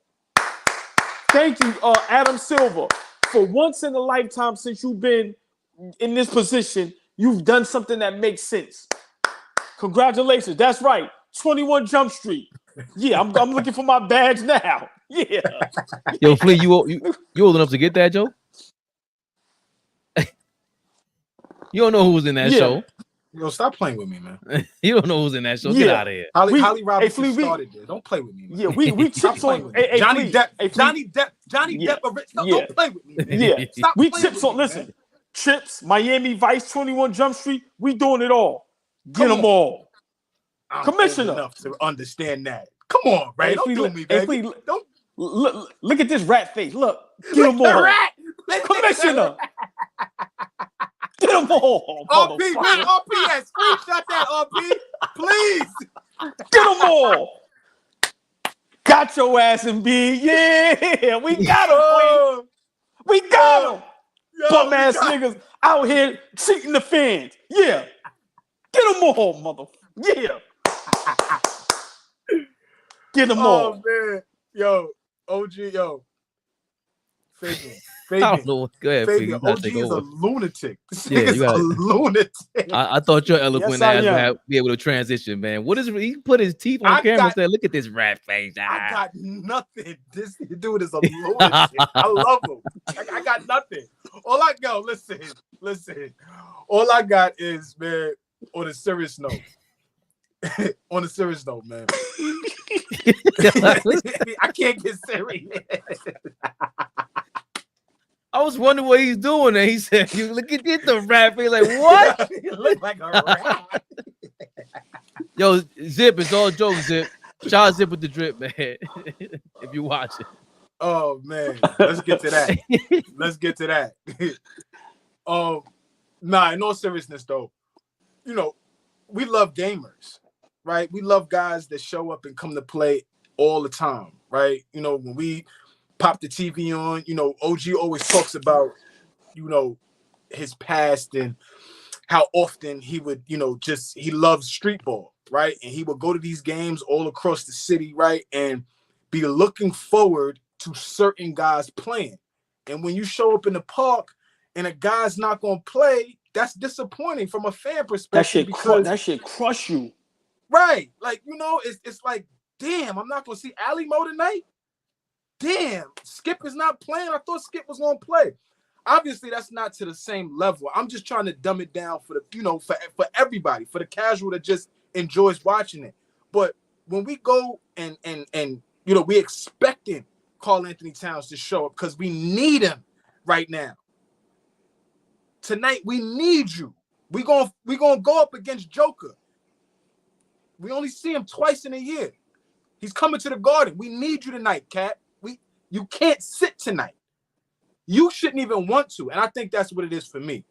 Thank you, Adam Silver. For once in a lifetime since you've been in this position, you've done something that makes sense. Congratulations. That's right. 21 Jump Street. Yeah, I'm looking for my badge now. Yeah. Yo, Flea, you old enough to get that, Joe? You don't know who was in that show. Yo, stop playing with me, man. You don't know who's in that show. Get out of here. Holly Robinson started there. Don't play with me, man. Yeah, we chips on Johnny Depp. Don't play with me, man. Yeah, stop. We chips on. Listen, man. Chips, Miami Vice, 21 Jump Street. We doing it all. Get them all. Commissioner, enough to understand that. Come on, right? Don't do me, baby. Don't look at this rat face. Look, get them all. Commissioner. Get them all. RP, RPS. Screenshot that, RP. Please. Get them all. Got your ass in B. Yeah, we got them. We got them. Bum ass niggas out here cheating the fans. Yeah. Get them all, mother. Yeah. Get them all. Oh, man. Yo, OG, yo. Fabian. I don't know. Go ahead, Fabian. OG is a lunatic. This nigga's a lunatic. I thought your eloquent ass would be able to transition, man. What is he put his teeth on camera and said, look at this rat face. I got nothing. This dude is a lunatic. I love him. I got nothing. All I go, listen. All I got is, man, on a serious note. Man. I can't get serious. I was wondering what he's doing, and he said, "You look at the rat face." Like, what? You look like a rat. Yo, Zip, it's all jokes, Zip. Shout out Zip with the drip, man. If you watch it. Oh man, let's get to that. Nah, in all seriousness though, you know, we love gamers, right? We love guys that show up and come to play all the time, right? You know, when we pop the TV on, you know, OG always talks about, you know, his past and how often he would, you know, he loves street ball, right? And he would go to these games all across the city, right? And be looking forward to certain guys playing. And when you show up in the park and a guy's not going to play, that's disappointing from a fan perspective. That shit crush you. Right. Like, you know, it's like, damn, I'm not going to see Ali Mo tonight. Damn, Skip is not playing. I thought Skip was going to play. Obviously, that's not to the same level. I'm just trying to dumb it down for the, you know, for everybody, for the casual that just enjoys watching it. But when we go and you know, we expecting Karl Anthony Towns to show up because we need him right now. Tonight, we need you. We gonna go up against Joker. We only see him twice in a year. He's coming to the Garden. We need you tonight, Cat. You can't sit tonight. You shouldn't even want to. And I think that's what it is for me.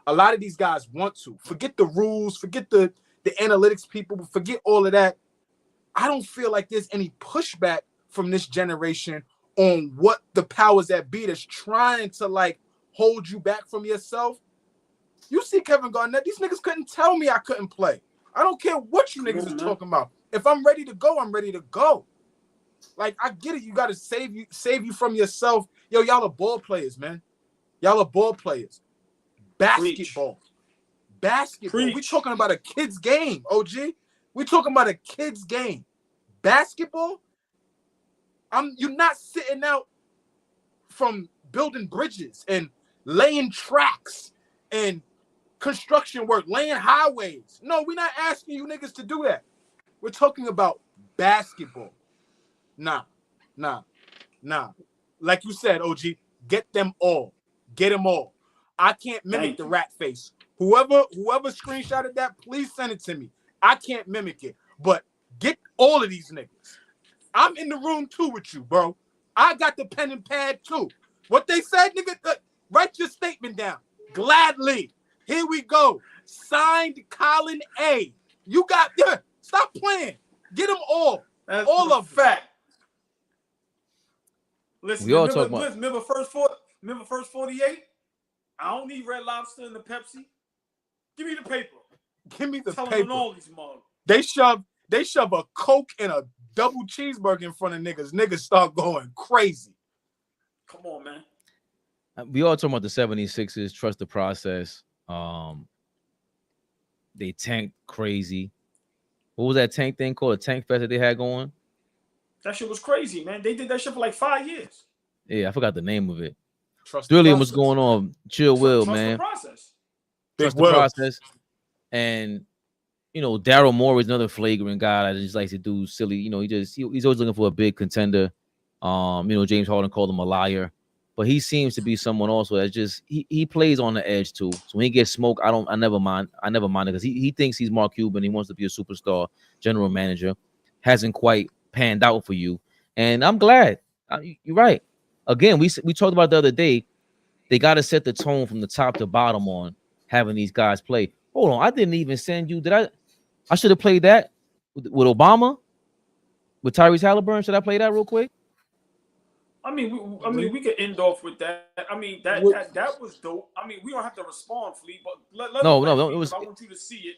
A lot of these guys want to. Forget the rules. Forget the analytics people. Forget all of that. I don't feel like there's any pushback from this generation on what the powers that be that's trying to, like, hold you back from yourself. You see Kevin Garnett. These niggas couldn't tell me I couldn't play. I don't care what you niggas is talking about. If I'm ready to go, I'm ready to go. Like, I get it. You got to save you from yourself. Yo, y'all are ball players, man. Y'all are ball players. Basketball. Preach. We talking about a kid's game, OG. We talking about a kid's game. Basketball? You're not sitting out from building bridges and laying tracks and construction work, laying highways. No, we're not asking you niggas to do that. We're talking about basketball. Nah. Like you said, OG, get them all. Get them all. I can't mimic the rat face. Whoever screenshotted that, please send it to me. I can't mimic it. But get all of these niggas. I'm in the room too with you, bro. I got the pen and pad too. What they said, nigga, write your statement down. Gladly. Here we go. Signed Colin A. You got, stop playing. Get them all. That's all of fact. Listen, we all talk about. Remember first 48? I don't need Red Lobster and the Pepsi. Give me the paper. Give me the paper. All these they shove a Coke and a double cheeseburger in front of niggas. Niggas start going crazy. Come on, man. We all talking about the 76ers. Trust the process. They tanked crazy. What was that tank thing called? A tank fest that they had going? That shit was crazy, man. They did that shit for like 5 years. Yeah, I forgot the name of it. Trust Brilliant, what's going on? Chill, Will, man. Trust the process. And you know, Daryl Moore is another flagrant guy that just likes to do silly. You know, he's always looking for a big contender. You know, James Harden called him a liar, but he seems to be someone also that just he plays on the edge too. So when he gets smoked, I never mind it because he thinks he's Mark Cuban. He wants to be a superstar general manager. Hasn't quite panned out for you, and I'm glad. You're right. Again, we talked about the other day. They got to set the tone from the top to bottom on having these guys play. Hold on, I didn't even send you. Did I should have played that with Obama, with Tyrese Halliburton. Should I play that real quick? I mean, we could end off with that. I mean, that was dope. I mean, we don't have to respond, Fleet, but no, it was. I want you to see it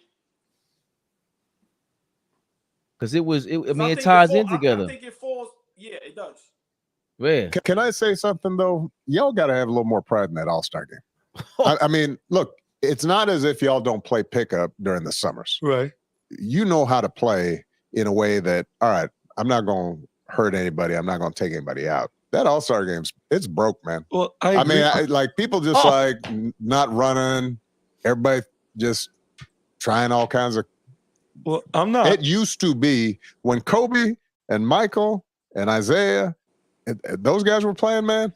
because it was. It ties in together. I think it falls. Yeah, it does. Yeah. Can I say something though? Y'all got to have a little more pride in that All-Star game. I mean, look, it's not as if y'all don't play pickup during the summers. Right. You know how to play in a way that, all right, I'm not going to hurt anybody. I'm not going to take anybody out. That All-Star game's, it's broke, man. Well, I mean, like people just like not running. Everybody just trying all kinds of. Well, I'm not. It used to be when Kobe and Michael and Isaiah, those guys were playing, man.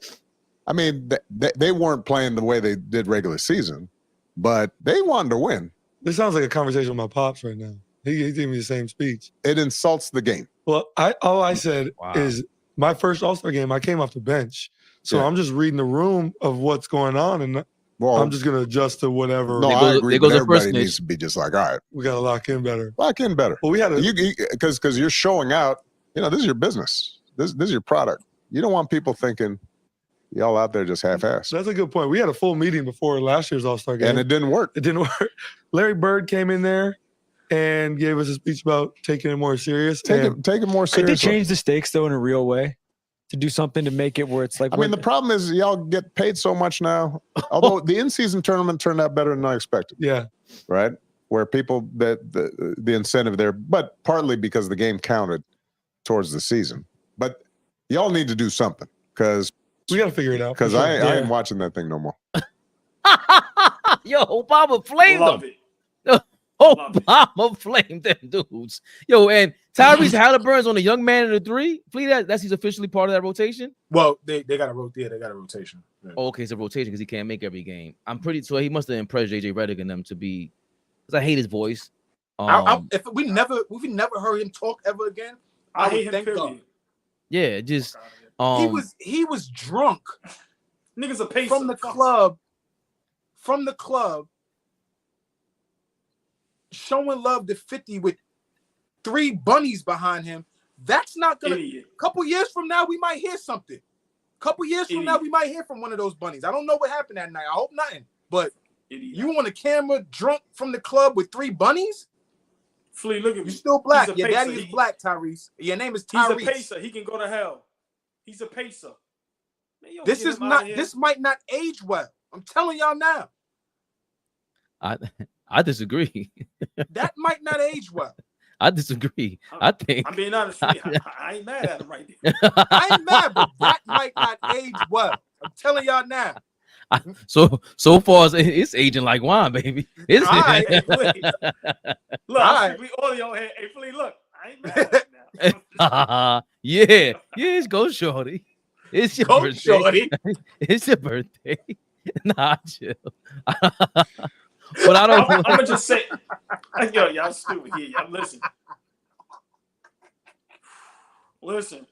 I mean, they weren't playing the way they did regular season, but they wanted to win. This sounds like a conversation with my pops right now. He gave me the same speech. It insults the game. Well, all I said is my first All-Star game, I came off the bench. So I'm just reading the room of what's going on, and I'm just going to adjust to whatever. No, I agree. But everybody needs to be just like, all right. We got to lock in better. Lock in better. Well, we had because you're showing out, you know, this is your business. This is your product. You don't want people thinking y'all out there just half-assed. That's a good point. We had a full meeting before last year's All-Star game. And it didn't work. It didn't work. Larry Bird came in there and gave us a speech about taking it more serious. Take it more serious. Could they change the stakes, though, in a real way? To do something to make it where it's like... I mean, the problem is y'all get paid so much now. Although the in-season tournament turned out better than I expected. Yeah. Right? Where people, the incentive there, but partly because the game counted towards the season. But y'all need to do something because... We got to figure it out. Because I ain't watching that thing no more. Yo, Obama flamed them. Obama flamed them dudes. Yo, and Tyrese Halliburton's on the young man of the three. Please, that's he's officially part of that rotation. Well, they got a rotation. They got a rotation. Yeah. Oh, okay, it's a rotation because he can't make every game. I'm pretty sure he must have impressed JJ Redick and them to be. Because I hate his voice. If we never heard him talk ever again, I would thank God. Yeah, just he was drunk. Niggas a pacer from the club. From the club, showing love to 50 with 3 bunnies behind him. That's not gonna. Idiot. Couple years from now, we might hear something. Couple years from now, we might hear from one of those bunnies. I don't know what happened that night. I hope nothing. But you on the camera, drunk from the club with 3 bunnies? Flea, look at me. You still black. Your daddy is black, Tyrese. Your name is Tyrese. He's a pacer. He can go to hell. He's a pacer. Man, this is not. This might not age well. I'm telling y'all now. I disagree. That might not age well. I disagree. I think I'm being honest with you. I ain't mad at him right there. I ain't mad, but that might not age well. I'm telling y'all now. So far as it's aging like wine, baby. It's all right. Hey, look, right. we audio here. Hey, Flea, look, I ain't mad at him now. yeah, go shorty. It's your birthday. Shorty. It's your birthday. Nah, chill. But I don't. I'm gonna just say, yo, y'all stupid here. Y'all listen.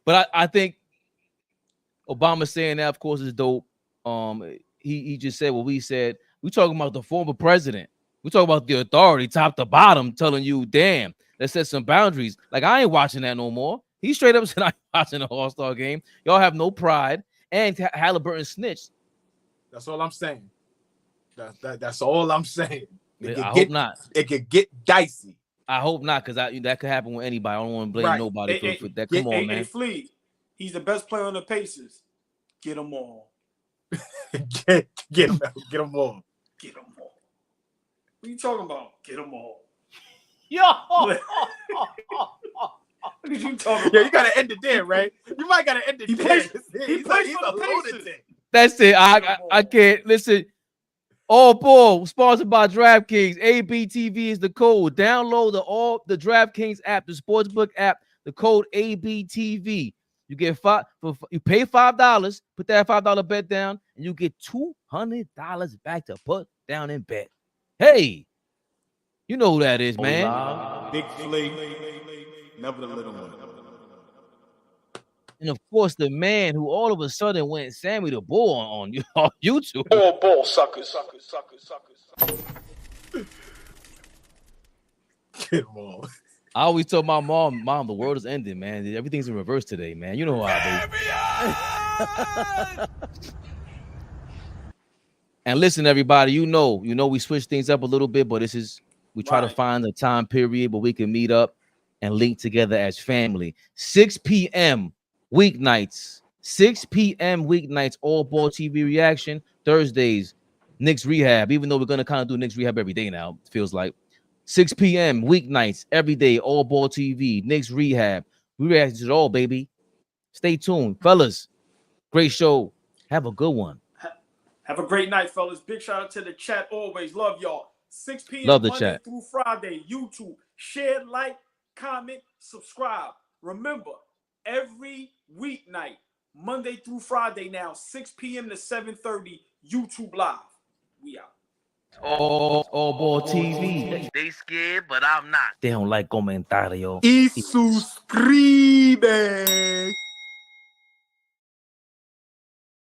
But I think Obama saying that, of course, is dope. He just said what we said. We talking about the former president. We talking about the authority, top to bottom, telling you, damn, let's set some boundaries. Like, I ain't watching that no more. He straight up said, I ain't watching the All-Star game. Y'all have no pride. And Halliburton snitched. That's all I'm saying. That's all I'm saying. Hope not. It could get dicey. I hope not, because that could happen with anybody. I don't want to blame nobody for that. Come on, man. Hey, Flea, he's the best player on the Pacers. Get him all. get him all. Get him all. What are you talking about? Get them all. Yo. What are you talking about? Yeah, you gotta end it there, right? You might gotta end it there. He's a lunatic. That's it. I can't listen. AllBall sponsored by DraftKings. ABTV is the code. Download the DraftKings app, the sportsbook app. The code ABTV. You get you pay $5. Put that $5 bet down, and you get $200 back to put down and bet. Hey, you know who that is, man. Big Flea, never the little one. And of course, the man who all of a sudden went Sammy the Bull on YouTube. AllBall suckers. Get them all. I always tell my mom, the world is ending, man. Everything's in reverse today, man. You know how I do. And listen, everybody, you know, we switch things up a little bit, but we try to find a time period where we can meet up and link together as family. 6 p.m. weeknights. 6 p.m. weeknights, AllBall TV reaction. Thursdays, Knicks Rehab. Even though we're gonna kind of do Knicks Rehab every day now, it feels like. 6 p.m. weeknights, every day, AllBall TV, Knicks Rehab. We react to it all, baby. Stay tuned. Fellas, great show. Have a good one. Have a great night, fellas. Big shout out to the chat. Always love y'all. 6 p.m. Love the Monday chat. through Friday. YouTube. Share, like, comment, subscribe. Remember, every weeknight, Monday through Friday now, 6 p.m. to 7:30, YouTube Live. We out. AllBall TV. They scared, but I'm not. They don't like comentario. Y suscribe.